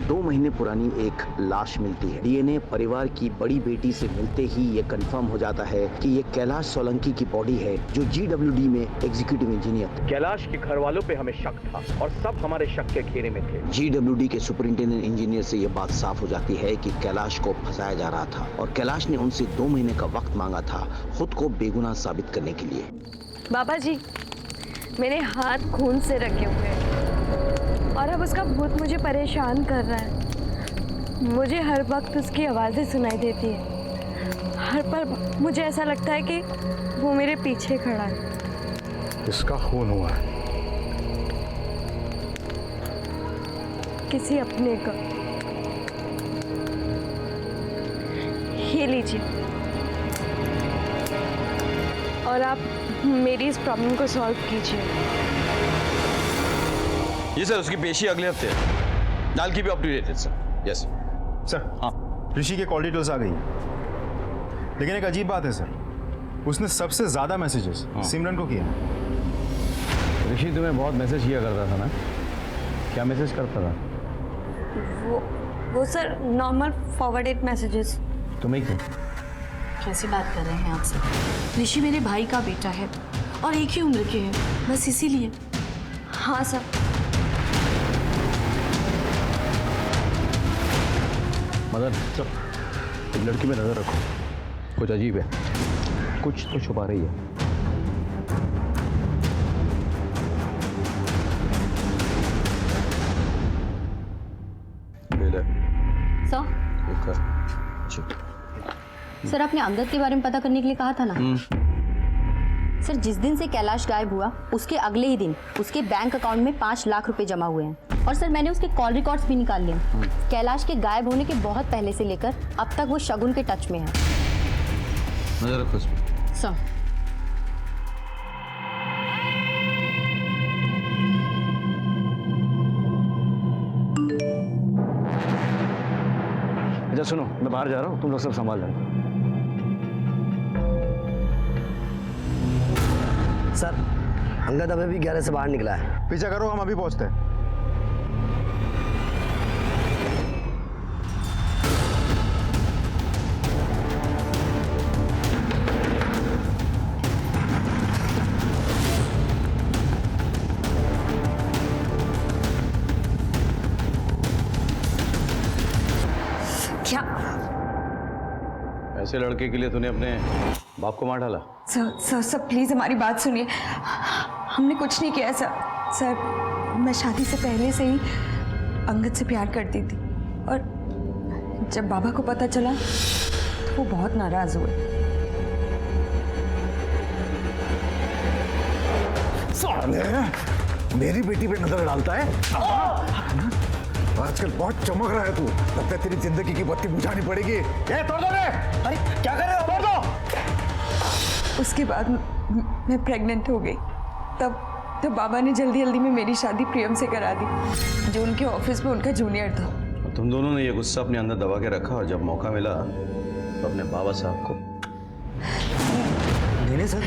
2 महीने पुरानी एक लाश मिलती है। डीएनए परिवार की बड़ी बेटी से मिलते ही ये कंफर्म हो जाता है कि ये कैलाश सोलंकी की बॉडी है, जो GWD में एग्जीक्यूटिव इंजीनियर थे। कैलाश के घर वालों पे हमें शक था और सब हमारे शक के घेरे में थे। GWD के सुपरिंटेंडेंट इंजीनियर से ये बात साफ हो जाती है कि कैलाश को फंसाया जा रहा था और कैलाश ने उनसे 2 महीने का वक्त मांगा था खुद को बेगुनाह साबित करने के लिए। बाबा जी, मेरे हाथ खून से रखे हुए हैं और अब उसका भूत मुझे परेशान कर रहा है। मुझे हर वक्त उसकी आवाज़ें सुनाई देती है। हर पल मुझे ऐसा लगता है कि वो मेरे पीछे खड़ा है। किसका खून हुआ है? किसी अपने का। ये लीजिए, और आप मेरी इस प्रॉब्लम को सॉल्व कीजिए। ये सर उसकी पेशी अगले हफ्ते है। दाल की भी अपडेटेड सर। Yes sir. हाँ, ऋषि के कॉल डिटेल्स आ गई, लेकिन एक अजीब बात है सर, उसने सबसे ज्यादा मैसेजेस सिमरन को किया। ऋषि तुम्हें बहुत मैसेज किया करता था ना? क्या मैसेज करता था? वो सर नॉर्मल फॉरवर्डेड मैसेजेस। तुम्हें क्यों? कैसी बात कर रहे हैं आप सब? ऋषि मेरे भाई का बेटा है और एक ही उम्र के हैं, बस इसीलिए। हाँ सर। मदन, एक लड़की में नजर रखो, कुछ अजीब है, कुछ तो छुपा रही है। सर आपने अमजद के बारे में पता करने के लिए कहा था ना? सर जिस दिन से कैलाश गायब हुआ उसके अगले ही दिन उसके बैंक अकाउंट में 5 लाख रुपए जमा हुए हैं, और सर मैंने उसके कॉल रिकॉर्ड्स भी निकाल लिए। कैलाश के गायब होने के बहुत पहले से लेकर अब तक वो शगुन के टच में है। नजर रखो सर। अच्छा सुनो, मैं बाहर जा रहा हूँ, तुम लोग सब संभाल लेना। सर, अंगद अभी भी 11 से बाहर निकला है। पीछा करो, हम अभी पहुंचते हैं। क्या? ऐसे लड़के के लिए तूने अपने बाप को मार डाला? सर प्लीज़ हमारी बात सुनिए। हमने कुछ नहीं किया सर। मैं शादी से पहले से ही अंगद से प्यार करती थी, और जब बाबा को पता चला तो वो बहुत नाराज हुए। साले, मेरी बेटी पे नजर डालता है। आजकल बहुत चमक रहा है तू, लगता है तेरी जिंदगी की बत्ती बुझानी पड़ेगी। ए, तोड़ दो रे! अरे क्या कर रहे हो? तोड़ दो! उसके बाद मैं प्रेग्नेंट हो गई। तब बाबा ने जल्दी में मेरी शादी प्रियम से करा दी, जो उनके ऑफिस में उनका जूनियर था। तुम दोनों ने ये गुस्सा अपने अंदर दबा के रखा, और जब मौका मिला तो अपने बाबा साहब को। नहीं सर,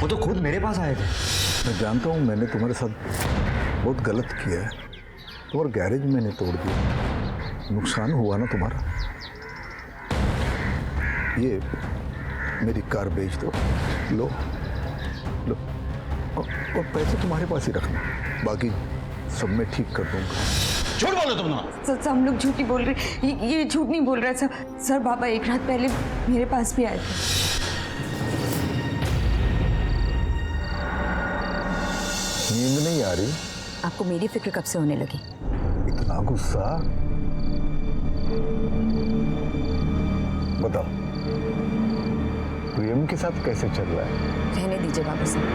वो तो खुद मेरे पास आए थे। मैं जानता हूँ मैंने तुम्हारे साथ बहुत गलत किया है, तुम्हारा गैरेज मैंने तोड़ दिया, नुकसान हुआ ना तुम्हारा। ये मेरी कार बेच दो, लो और पैसे तुम्हारे पास ही रखना, बाकी सब मैं ठीक कर दूंगा। झूठ बोलो तुम ना। सर हम लोग झूठ नहीं बोल रहे, ये झूठ नहीं बोल रहा सर। बाबा एक रात पहले मेरे पास भी आए थे। नहीं आ रही? आपको मेरी फिक्र कब से होने लगी? इतना गुस्सा? बताओ, प्रियम के साथ कैसे चल रहा है? रहने दीजिए बाबू साहब।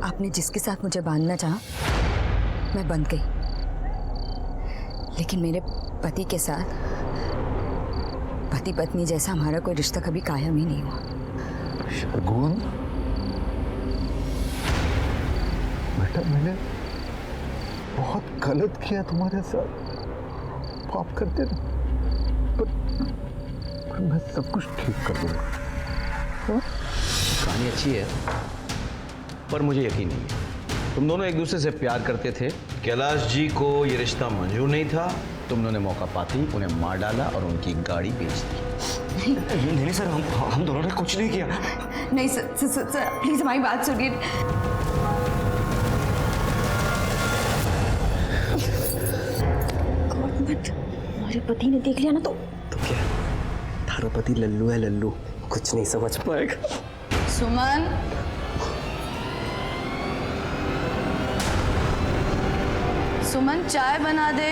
आपने जिसके साथ मुझे बांधना चाहा, मैं बंध गई। लेकिन मेरे पति के साथ पति पत्नी जैसा हमारा कोई रिश्ता कभी कायम ही नहीं हुआ। शगुन, बेटा मैंने बहुत गलत किया तुम्हारे साथ, माफ कर देना। पर मैं सब कुछ ठीक कर दूंगा। कहानी अच्छी है, पर मुझे यकीन नहीं है। तुम दोनों एक दूसरे से प्यार करते थे, कैलाश जी को ये रिश्ता मंजूर नहीं था, तुम दोनों ने मौका पाते ही उन्हें मार डाला और उनकी गाड़ी बेच दी। नहीं सर, हम दोनों ने कुछ नहीं किया। नहीं सर, प्लीज हमारी बात सुनिए। हमारे पति ने देख लिया ना तो क्या? थारा पति लल्लू है, लल्लू, कुछ नहीं समझ पाएगा। सुमन, सुमन चाय बना दे।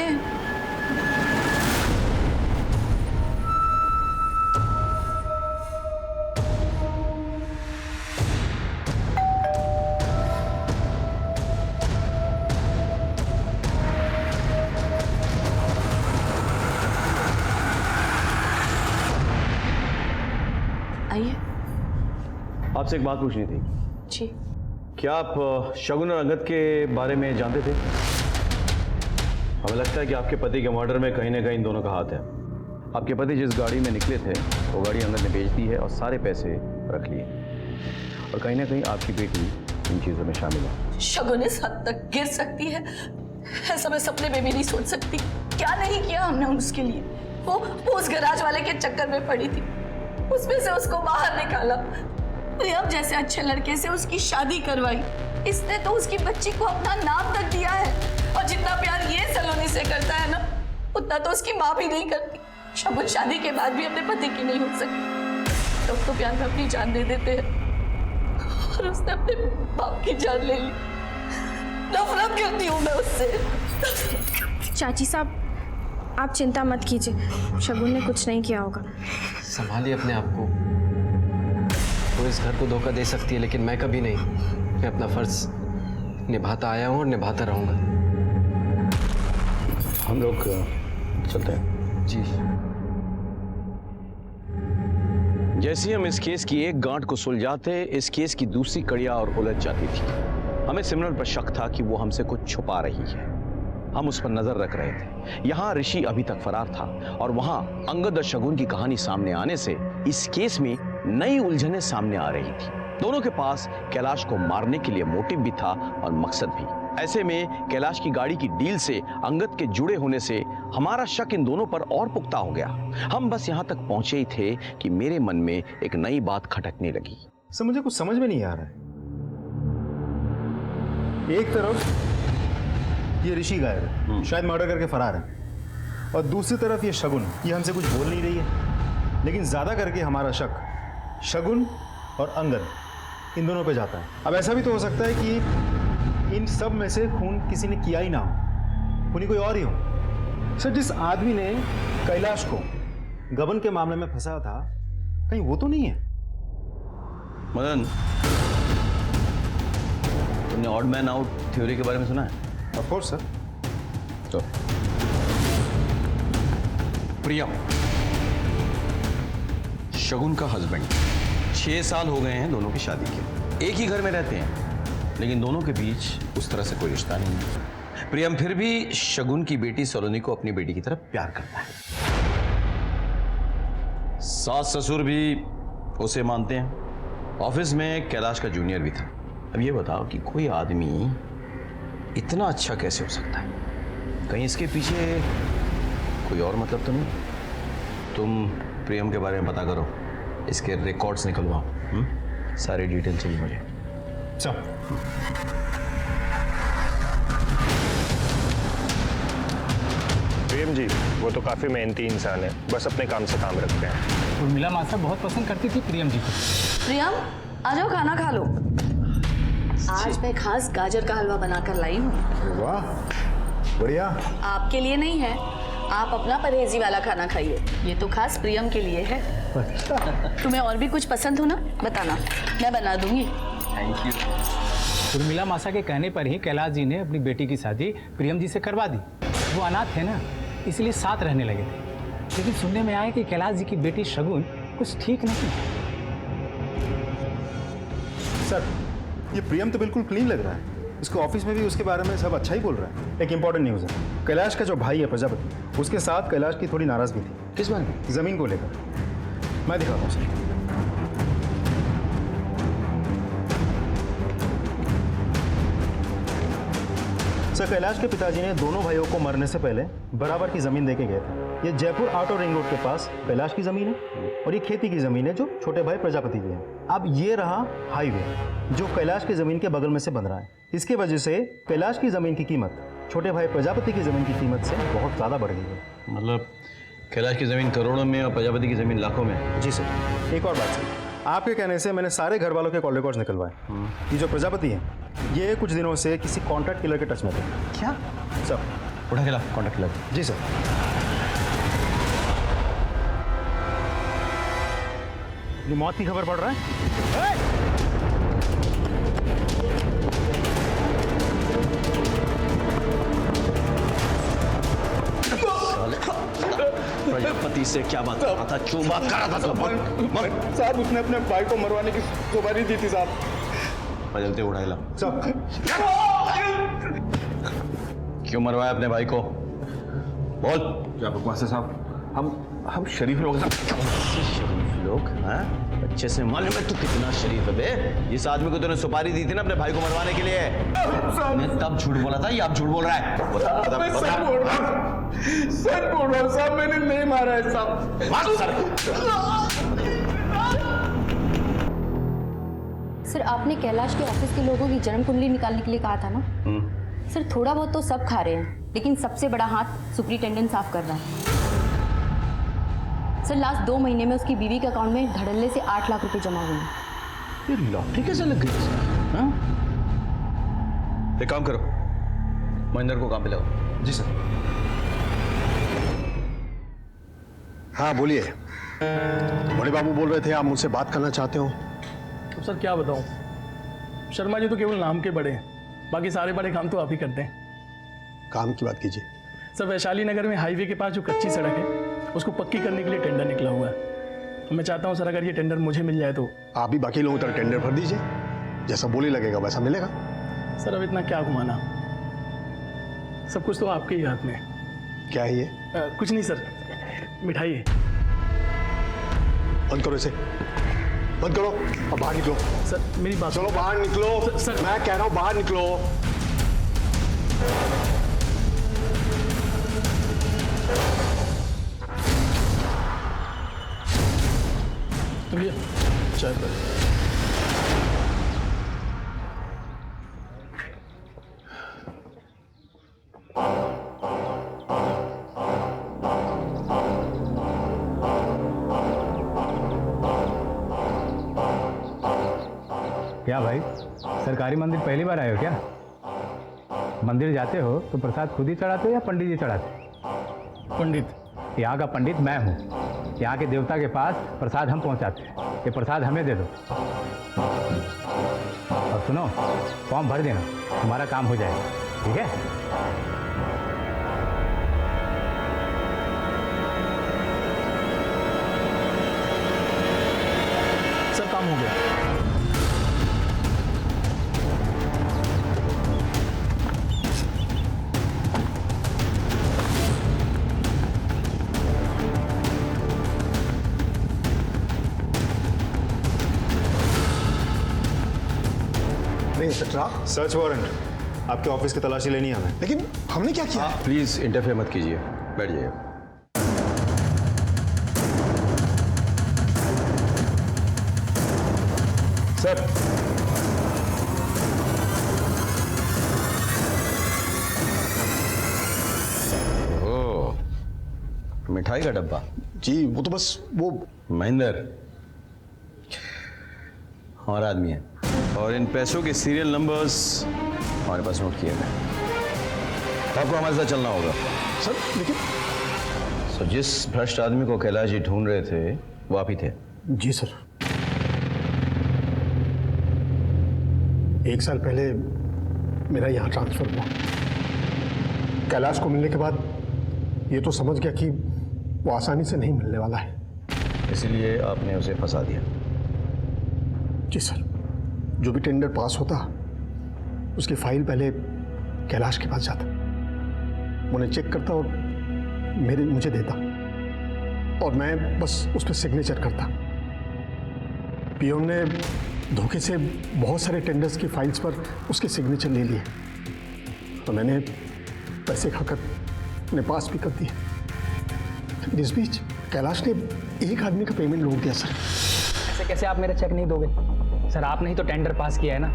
आइए। आपसे एक बात पूछनी थी। जी। क्या आप शगुन और अंगद के बारे में जानते थे? हमें लगता है कि आपके पति के मर्डर में कहीं ना कहीं इन दोनों का हाथ है। आपके पति जिस गाड़ी में निकले थे वो गाड़ी अंगद ने बेच दी है और सारे पैसे रख लिए, और कहीं ना कहीं आपकी बेटी इन चीज़ों में शामिल है। शगुन इस हद तक गिर सकती है, ऐसा मैं सपने में भी नहीं सोच सकती। क्या नहीं किया हमने उसके लिए। वो उस गैराज वाले के चक्कर में पड़ी थी, उसमें से उसको बाहर निकाला, प्रियम जैसे अच्छे लड़के से उसकी शादी करवाई। इसने तो उसकी बच्ची को अपना नाम तक दिया है, और जितना प्यार ये सलोनी से करता है ना, उतना तो उसकी माँ भी नहीं करती। शगुन शादी के बाद भी अपने पति की नहीं हो सकती। लोग तो प्यार में अपनी जान दे देते हैं, और उसने अपने बाप की जान ले ली। नफरत करती हूँ मैं उससे। चाची साहब, आप चिंता मत कीजिए, शगुन ने कुछ नहीं किया होगा। संभालिए अपने आप को। वो इस घर को धोखा दे सकती है, लेकिन मैं कभी नहीं। मैं अपना फर्ज निभाता आया हूँ और निभाता रहूंगा। हम लोग चलते हैं। जी। जैसे ही हम इस केस की एक गांठ को सुलझाते, इस केस की दूसरी कड़ियां और उलझ जाती थी। हमें सिमरन पर शक था कि वो हमसे कुछ छुपा रही है। हम उस पर नजर रख रहे थे। यहाँ ऋषि अभी तक फरार था, और वहां अंगद और शगुन की कहानी सामने आने से इस केस में नई उलझनें सामने आ रही थी। दोनों के पास कैलाश को मारने के लिए मोटिव भी था और मकसद भी। ऐसे में कैलाश की गाड़ी की डील से अंगद के जुड़े होने से हमारा शक इन दोनों पर और पुख्ता हो गया। हम बस यहाँ तक पहुंचे ही थे कि मेरे मन में एक नई बात खटकने लगी। सर मुझे कुछ समझ में नहीं आ रहा है। एक तरफ ये ऋषि गायब है, शायद मर्डर करके फरार है, और दूसरी तरफ ये शगुन, ये हमसे कुछ बोल नहीं रही है। लेकिन ज्यादा करके हमारा शक शगुन और अंगद इन दोनों पे जाता है। अब ऐसा भी तो हो सकता है कि इन सब में से खून किसी ने किया ही ना हो, खूनी कोई और ही हो। सर जिस आदमी ने कैलाश को गबन के मामले में फंसा था, कहीं वो तो नहीं है? मदन, तुमने ऑड मैन आउट थ्योरी के बारे में सुना है? Of course sir. तो प्रियम शगुन का हस्बैंड, 6 साल हो गए हैं दोनों की शादी के। एक ही घर में रहते हैं, लेकिन दोनों के बीच उस तरह से कोई रिश्ता नहीं है। प्रियम फिर भी शगुन की बेटी सलोनी को अपनी बेटी की तरफ प्यार करता है। सास ससुर भी उसे मानते हैं। ऑफिस में कैलाश का जूनियर भी था। अब ये बताओ कि कोई आदमी इतना अच्छा कैसे हो सकता है? कहीं इसके पीछे कोई और मतलब तो नहीं? तुम प्रियम के बारे में पता करो, इसके रिकॉर्ड्स निकलवाओ। सारी डिटेल चाहिए मुझे। प्रियम जी वो तो काफी मेहनती इंसान है, बस अपने काम से काम रखते हैं। उर्मिला मास्टर बहुत पसंद करती थी प्रियम जी को। प्रियम आ जाओ, खाना खा लो। आज मैं खास गाजर का हलवा बनाकर लाई हूँ। वाह, बढ़िया। आपके लिए नहीं है, आप अपना परहेजी वाला खाना खाइए, ये तो खास प्रियम के लिए है। तुम्हें और भी कुछ पसंद हो ना, बताना, मैं बना दूंगी। Thank you. उर्मिला मासा के कहने पर ही कैलाश जी ने अपनी बेटी की शादी प्रियम जी से करवा दी। वो अनाथ थे ना, इसलिए साथ रहने लगे थे। लेकिन सुनने में आया कि कैलाश जी की बेटी शगुन कुछ ठीक नहीं। सर, ये प्रियम तो बिल्कुल क्लीन लग रहा है। इसके ऑफिस में भी उसके बारे में सब अच्छा ही बोल रहा है। एक इंपॉर्टेंट न्यूज़ है, कैलाश का जो भाई है प्रजापति, उसके साथ कैलाश की थोड़ी नाराजगी थी। किस बात में? जमीन को लेकर। मैं दिखाता हूँ सर। सर, कैलाश के पिताजी ने दोनों भाइयों को मरने से पहले बराबर की जमीन देके गए थे। ये जयपुर आउटर रिंग रोड के पास कैलाश की जमीन है और ये खेती की जमीन है जो छोटे भाई प्रजापति की है। अब ये रहा हाईवे जो कैलाश की जमीन के बगल में से बन रहा है। इसकी वजह से कैलाश की जमीन की कीमत छोटे भाई प्रजापति की जमीन की कीमत से बहुत ज़्यादा बढ़ गई है। मतलब कैलाश की जमीन करोड़ों में और प्रजापति की जमीन लाखों में? जी सर। एक और बात सर, आपके कहने से मैंने सारे घर वालों के कॉल रिकॉर्ड्स निकलवाए। ये जो प्रजापति है ये कुछ दिनों से किसी कॉन्ट्रैक्ट किलर के टच में थे। क्या सर? उठा के ला कॉन्ट्रैक्ट किलर। जी सर। ये मौत की खबर पड़ रहा है। प्रजापति से क्या बात कर रहा था? क्यों बात कर रहा था? साहब, उसने अपने भाई को मरवाने की सुपारी दी थी साहब। जल्दी उठाए ला। साहब, क्यों मरवाया अपने भाई को? बोल। क्या बकवास है साहब? हम शरीफ लोग हैं। शरीफ लोग? हाँ, अच्छे से मालूम है तू कितना शरीफ है बे। इस आदमी को तूने सुपारी दी थी ना अपने भाई को मरवाने के लिए। मैं तब झूठ बोला था, ये अब झूठ बोल रहा है? सच बोल रहा हूँ साहब, मैंने नहीं मारा है साहब। सर, आपने कैलाश के ऑफिस के लोगों की जन्म कुंडली निकालने के लिए कहा था ना? सर, थोड़ा बहुत तो सब खा रहे हैं, लेकिन सबसे बड़ा हाथ सुपरिटेंडेंट साफ कर रहा है। सर, लास्ट 2 महीने में उसकी बीवी के अकाउंट में धड़ल्ले से 8 लाख रुपए जमा हुए हैं। ये लॉटरी कैसे लग गई? हाँ? एक काम करो, महेंद्र को काम पे लगाओ। जी सर। हाँ बोलिए। बड़े बाबू बोल रहे थे आप मुझसे बात करना चाहते हो। तो सर क्या बताऊं, शर्मा जी तो केवल नाम के बड़े हैं, बाकी सारे बड़े काम तो आप ही करते हैं। काम की बात कीजिए। सर, वैशाली नगर में हाईवे के पास जो कच्ची सड़क है उसको पक्की करने के लिए टेंडर निकला हुआ है। मैं चाहता हूं सर, अगर ये टेंडर मुझे मिल जाए तो। आप भी बाकी लोगों तरह टेंडर भर दीजिए, जैसा बोली लगेगा वैसा मिलेगा। सर, अब इतना क्या घुमाना, सब कुछ तो आपके ही हाथ में है। क्या है ये? कुछ नहीं सर, मिठाई है। बंद करो इसे, बंद करो और बाहर निकलो। सर मेरी बात, चलो बाहर निकलो। सर मैं कह रहा हूं बाहर निकलो। भैया चाय पर। क्या भाई, सरकारी मंदिर पहली बार आए हो क्या? मंदिर जाते हो तो प्रसाद खुद ही चढ़ाते हो या पंडित जी चढ़ाते? पंडित। यहाँ का पंडित मैं हूँ। यहाँ के देवता के पास प्रसाद हम पहुँचाते हैं। ये प्रसाद हमें दे दो। और सुनो, फॉर्म भर देना, तुम्हारा काम हो जाएगा। ठीक है? सर काम हो गया। सर्च वारंट आपके ऑफिस की तलाशी लेनी है हमें। लेकिन हमने क्या किया? प्लीज इंटरफेयर मत कीजिए, बैठ जाइए। सर, ओह, मिठाई का डब्बा? जी वो तो बस वो महेंद्र हमारा आदमी है और इन पैसों के सीरियल नंबर्स हमारे पास नोट किए गए। आपको हमारे साथ चलना होगा। सर लेकिन तो जिस भ्रष्ट आदमी को कैलाश जी ढूंढ रहे थे वो आप ही थे। जी सर। 1 साल पहले मेरा यहाँ ट्रांसफर हुआ। कैलाश को मिलने के बाद ये तो समझ गया कि वो आसानी से नहीं मिलने वाला है, इसलिए आपने उसे फंसा दिया। जी सर। जो भी टेंडर पास होता उसकी फाइल पहले कैलाश के पास जाता, उन्हें चेक करता और मुझे देता और मैं बस उस पर सिग्नेचर करता। पीएम ने धोखे से बहुत सारे टेंडर्स की फाइल्स पर उसके सिग्नेचर ले लिए तो मैंने पैसे खाकर उन्हें पास भी कर दिए। इस बीच कैलाश ने एक आदमी का पेमेंट रोक दिया। सर ऐसे कैसे आप मेरा चेक नहीं दोगे सर? आपने ही तो टेंडर पास किया है ना।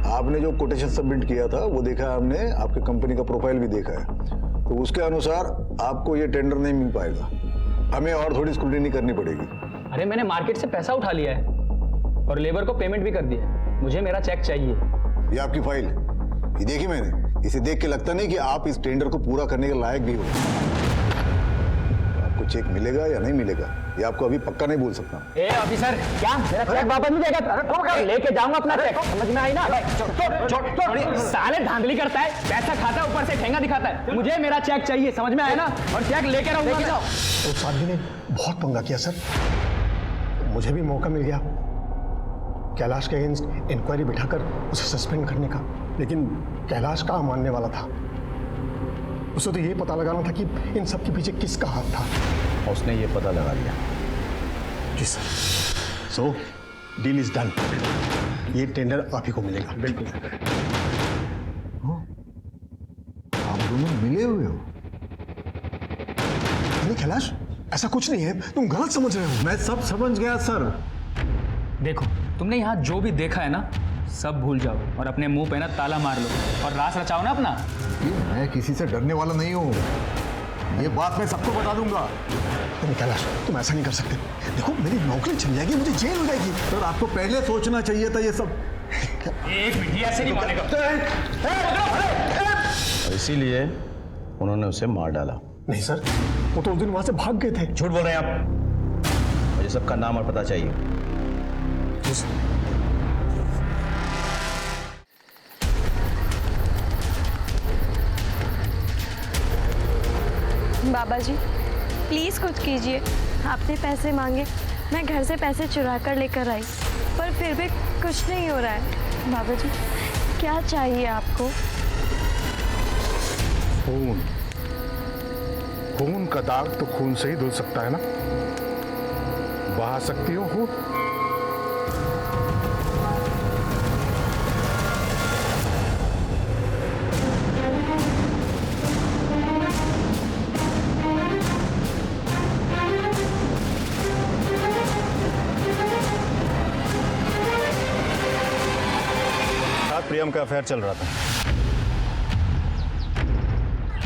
आपने जो कोटेशन सबमिट किया था वो देखा है हमने, आपके कंपनी का प्रोफाइल भी देखा है, तो उसके अनुसार आपको ये टेंडर नहीं मिल पाएगा। हमें और थोड़ी स्क्रूटिनी करनी पड़ेगी। अरे मैंने मार्केट से पैसा उठा लिया है और लेबर को पेमेंट भी कर दिया। मुझे मेरा चेक चाहिए। ये आपकी फाइल, ये देखी मैंने। इसे देख के लगता नहीं कि आप इस टेंडर को पूरा करने के लायक भी हो। आपको चेक मिलेगा या नहीं मिलेगा ये आपको अभी पक्का नहीं बोल सकता। ए ऑफिसर, क्या मेरा चेक वापस नहीं देगा? लेके जाऊंगा अपना चेक, समझ में आई ना? साले धांधली करता है, पैसा खाता है, ऊपर से ठेंगा दिखाता है। मुझे मेरा चेक चाहिए, समझ में आया ना? और चेक लेके रहूंगा। उस आदमी ने बहुत पंगा किया सर। मुझे भी मौका मिल गया कैलाश के अगेंस्ट इंक्वायरी बिठाकर उसे सस्पेंड करने का, लेकिन कैलाश कहाँ मानने वाला था। उसे तो ये पता लगाना था कि इन सब के पीछे किसका हाथ था। उसने ये पता लगा लिया। जी sir. So deal is done. ये टेंडर आप ही को मिलेगा। बिल्कुल। आप दोनों मिले हुए हो? नहीं कैलाश, ऐसा कुछ नहीं है, तुम गलत समझ रहे हो। मैं सब समझ गया सर। देखो, तुमने यहाँ जो भी देखा है ना सब भूल जाओ और अपने मुंह पे ना ताला मार लो और रास रचाओ ना अपना। मैं किसी से डरने वाला नहीं हूँ, ये बात मैं सबको बता दूंगा। तुम कैलाश, तुम ऐसा नहीं कर सकते। देखो मेरी नौकरी चली जाएगी, मुझे जेल हो जाएगी। सर आपको पहले सोचना चाहिए था ये सब। एक मिनट, ऐसे नहीं मानेगा। और इसीलिए उन्होंने उसे मार डाला। नहीं सर, वो तो उस दिन वहां से भाग गए थे। झूठ बोल रहे हैं आप। मुझे सबका नाम और पता चाहिए। बाबा जी प्लीज़ कुछ कीजिए। आपने पैसे मांगे, मैं घर से पैसे चुरा कर लेकर आई, पर फिर भी कुछ नहीं हो रहा है। बाबा जी क्या चाहिए आपको? खून। खून का दाग तो खून से ही धुल सकता है ना? बहा सकती हो खून? प्रियम का अफेयर चल रहा था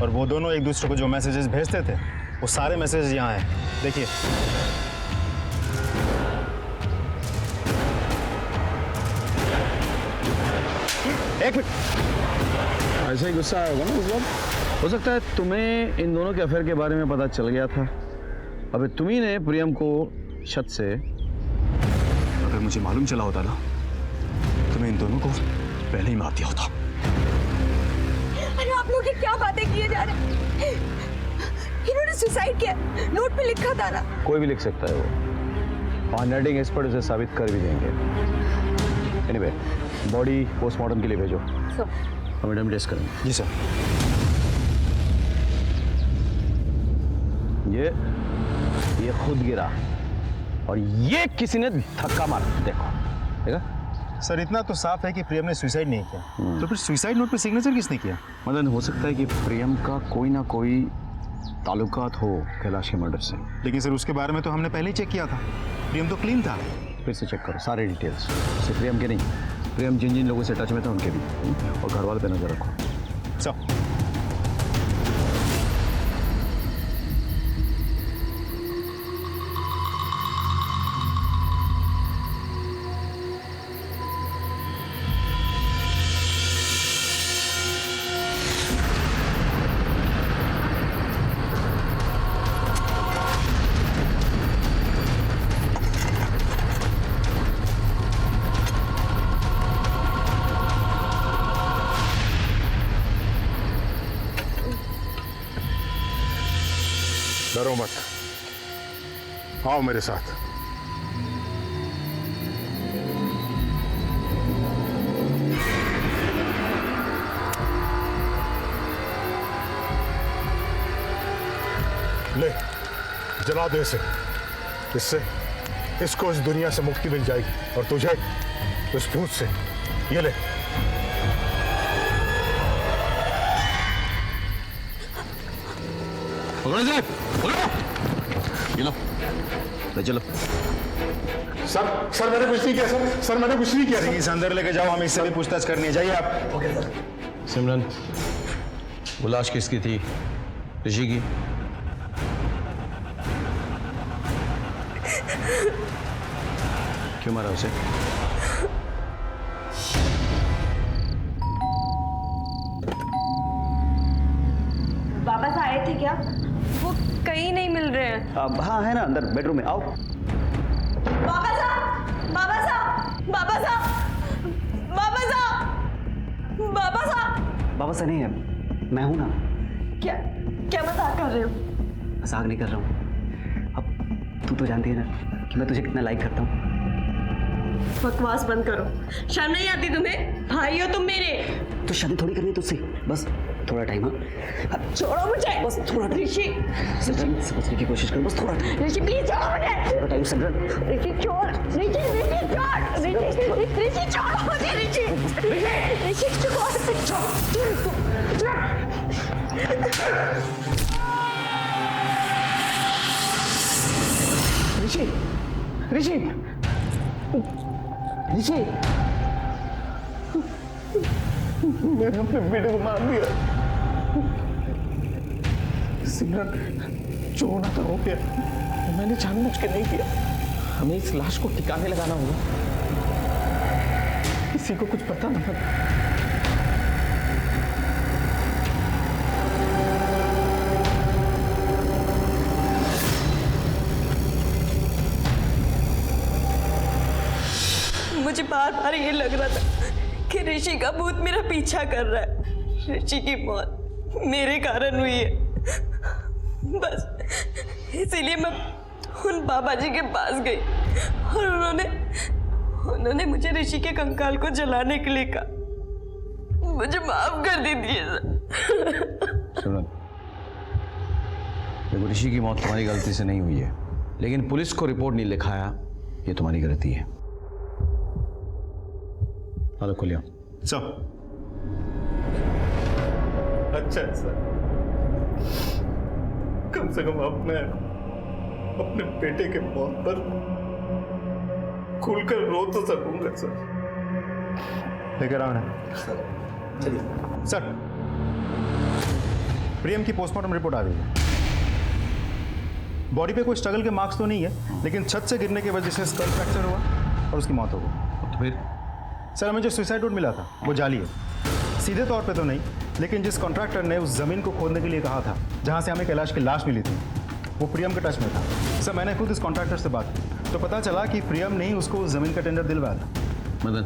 और वो दोनों एक दूसरे को जो मैसेजेस भेजते थे वो सारे मैसेजेस यहाँ हैं। देखिए। एक मिनट, ऐसा ही गुस्सा आया होगा ना उस वक्त। हो सकता है तुम्हें इन दोनों के अफेयर के बारे में पता चल गया था। अबे तुम्ही ने प्रियम को छत से। अगर मुझे मालूम चला होता ना तो मैं इन दोनों को पहले ही मार दिया होता। अरे आप लोग ये क्या बातें किए जा रहे हैं? इन्होंने सुसाइड किया, नोट पे लिखा था ना। कोई भी लिख सकता है वो, और नर्डिंग एक्सपर्ट उसे साबित कर भी देंगे। एनीवे, बॉडी पोस्टमार्टम के लिए भेजो। हम मैडम टेस्ट करेंगे। जी सर। ये खुद गिरा और ये किसी ने धक्का मारा। देखो, देखा? सर इतना तो साफ है कि प्रियम ने सुसाइड नहीं किया, तो फिर सुसाइड नोट पे सिग्नेचर किसने किया? मतलब हो सकता है कि प्रियम का कोई ना कोई ताल्लुकात हो कैलाश के मर्डर से। लेकिन सर उसके बारे में तो हमने पहले ही चेक किया था, प्रियम तो क्लीन था। फिर से चेक करो सारे डिटेल्स, सिर्फ प्रियम के नहीं, प्रियम जिन जिन लोगों से टच में था उनके भी, और घर वाले पे नजर रखो। सब डरो मत, आओ मेरे साथ। ले, जला दे इसे। इससे इसको इस दुनिया से मुक्ति मिल जाएगी और तुझे इस भूत से। ये ले। पकड़ो इसे, पकड़ो। ये लो, ले चलो। सर मैंने कुछ नहीं किया सर मैंने कुछ नहीं किया। इस अंदर लेके जाओ, हमें इससे भी पूछताछ करनी है। जाइए आप। Okay sir. सिमरन, वो लाश किसकी थी? ऋषि की? क्यों मारा उसे? वापस आए थे क्या? वो कहीं नहीं मिल रहे हैं। हाँ है ना, अंदर बेडरूम में। आओ। बाबा साहब, बाबा साहब, बाबा साहब, बाबा साहब, बाबा साहब। बाबा से नहीं है, मैं हूं ना। क्या क्या मजाक कर रहे हो? मजाक नहीं कर रहा हूं। अब तू तो जानती है ना कि मैं तुझे कितना लाइक करता हूँ। बकवास बंद करो, शर्म नहीं आती तुम्हें? भाई हो तुम मेरे। तो शादी थोड़ी करनी है तुझसे, बस थोड़ा टाइम। हाँ छोड़ो मुझे, बस थोड़ा टाइम। ऋषि, समझने की कोशिश कर, बस थोड़ा टाइम। ऋषि प्लीज छोड़ो मुझे। थोड़ा टाइम सिमरन। ऋषि छोड़, ऋषि छोड़, ऋषि छोड़ो मुझे, ऋषि ऋषि, ऋषि, ऋषि, मैंने अपने बेटे को मार दिया। सिमरन, जो होना था हो गया। मैंने जानबूझ के नहीं किया। हमें इस लाश को ठिकाने लगाना होगा, किसी को कुछ पता ना पड़ा। मुझे बार बार ये लग रहा था कि ऋषि का भूत मेरा पीछा कर रहा है। ऋषि की मौत मेरे कारण हुई है, बस इसीलिए मैं उन बाबा जी के पास गई और उन्होंने मुझे ऋषि के कंकाल को जलाने के लिए कहा। मुझे माफ कर दीजिए सुनो, देखो ऋषि की मौत तुम्हारी गलती से नहीं हुई है, लेकिन पुलिस को रिपोर्ट नहीं लिखाया, ये तुम्हारी गलती है। हेलो खुलिया सर। अच्छा सर, कम से कम अब मैं अपने बेटे के मौत पर खुलकर रो तो सकूंगा सर। लेकर आओ ना चलिए। सर, प्रियम की पोस्टमार्टम रिपोर्ट आ गई है। बॉडी पे कोई स्ट्रगल के मार्क्स तो नहीं है, लेकिन छत से गिरने की वजह से स्कल फ्रैक्चर हुआ और उसकी मौत हो गई। तो फिर सर, हमें जो सुसाइड नोट मिला था वो जाली है। सीधे तौर पे तो नहीं, लेकिन जिस कॉन्ट्रैक्टर ने उस जमीन को खोदने के लिए कहा था जहां से हमें कैलाश की लाश मिली थी, वो प्रियम के टच में था। सर, मैंने खुद इस कॉन्ट्रैक्टर से बात की तो पता चला कि प्रियम ने ही उसको उस जमीन का टेंडर दिलवाया था। मदन,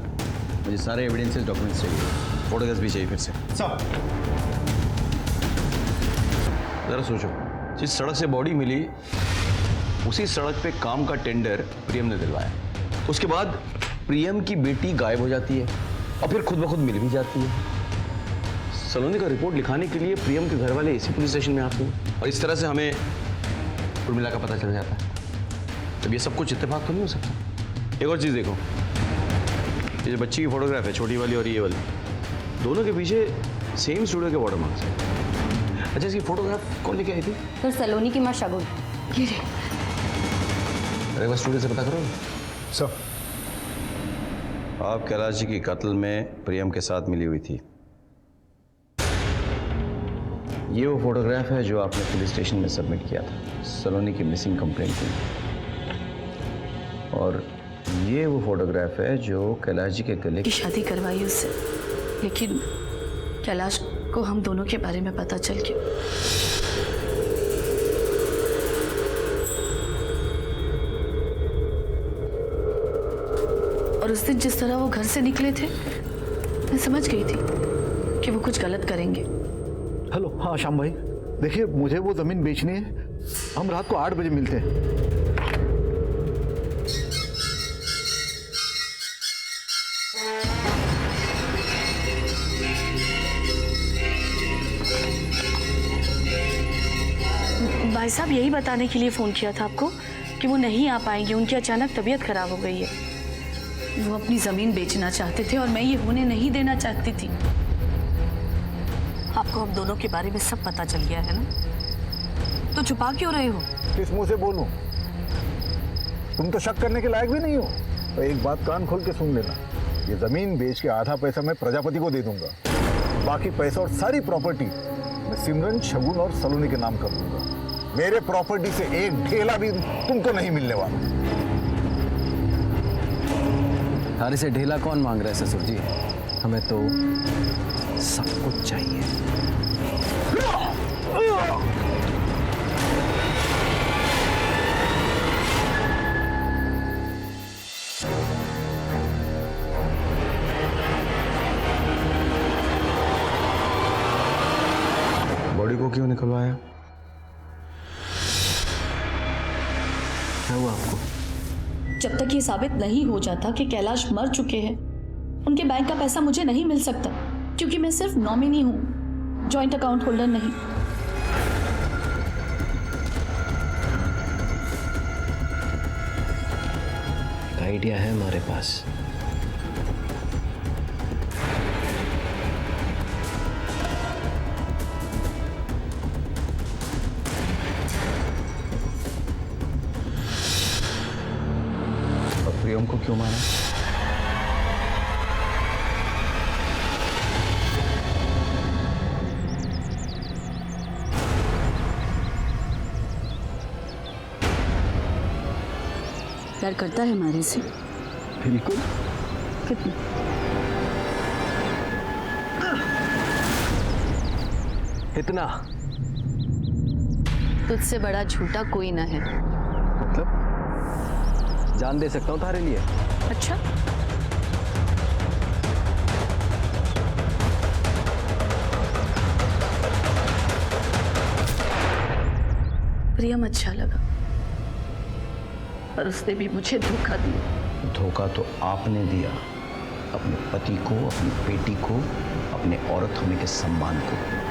मुझे सारे एविडेंसेस डॉक्यूमेंट्स चाहिए, फोटोग्राफ्स भी चाहिए फिर से। सर, जरा सोचो, जिस सड़क से बॉडी मिली उसी सड़क पे काम का टेंडर प्रियम ने दिलवाया। उसके बाद प्रियम की बेटी गायब हो जाती है और फिर खुद ब खुद मिल भी जाती है। सलोनी का रिपोर्ट लिखाने के लिए प्रियम के घर वाले इसी पुलिस स्टेशन में आते हैं और इस तरह से हमें उर्मिला का पता चल जाता है। अब ये सब कुछ इत्तेफाक तो नहीं हो सकता। एक और चीज़ देखो, ये जो बच्ची की फोटोग्राफ है, छोटी वाली और ये वाली, दोनों के पीछे सेम स्टूडियो के वाटर मार्क्स हैं। अच्छा, इसकी फोटोग्राफ कौन लेके आई थी? फिर सलोनी की माँ शगुन। अरे बस स्टूडियो से पता करो। सर, आप कैलाश जी की कत्ल में प्रियम के साथ मिली हुई थी। ये वो फोटोग्राफ है जो आपने पुलिस स्टेशन में सबमिट किया था सलोनी की मिसिंग कंप्लेंट के लिए, और ये वो फोटोग्राफ है जो कैलाश जी के गले की शादी करवाई उससे, लेकिन कैलाश को हम दोनों के बारे में पता चल गया। और उस दिन जिस तरह वो घर से निकले थे, मैं समझ गई थी कि वो कुछ गलत करेंगे। हेलो, हाँ श्याम भाई, देखिए मुझे वो ज़मीन बेचनी है हम रात को 8 बजे मिलते हैं। भाई साहब यही बताने के लिए फ़ोन किया था आपको कि वो नहीं आ पाएंगे, उनकी अचानक तबीयत खराब हो गई है। वो अपनी ज़मीन बेचना चाहते थे और मैं ये होने नहीं देना चाहती थी। आपको हम दोनों के बारे में सब पता चल गया है ना, तो छुपा क्यों रहे हो? किस मुंह से बोलूं? तुम तो शक करने के लायक भी नहीं हो। तो एक बात कान खोल के सुन लेना, ये जमीन बेच के आधा पैसा मैं प्रजापति को दे दूंगा, बाकी पैसा और सारी प्रॉपर्टी मैं सिमरन, शगुन और सलोनी के नाम कर दूंगा। मेरे प्रॉपर्टी से एक ढेला भी तुमको नहीं मिलने वाला। थारे से ढेला कौन मांग रहा है ससुर जी? हमें तो सब कुछ चाहिए। बॉडी को क्यों निकलवाया? क्या हुआ आपको? जब तक ये साबित नहीं हो जाता कि कैलाश मर चुके हैं, उनके बैंक का पैसा मुझे नहीं मिल सकता, क्योंकि मैं सिर्फ नॉमिनी हूं, जॉइंट अकाउंट होल्डर नहीं। एक आइडिया है हमारे पास। प्रियम को क्यों मारा? प्यार करता है हमारे से? बिल्कुल। कितना? इतना? तुझसे बड़ा झूठा कोई ना है। मतलब जान दे सकता हूँ तारे लिए। अच्छा, प्रियम अच्छा लगा, पर उसने भी मुझे धोखा दिया। धोखा तो आपने दिया, अपने पति को, अपनी बेटी को, अपने औरत होने के सम्मान को।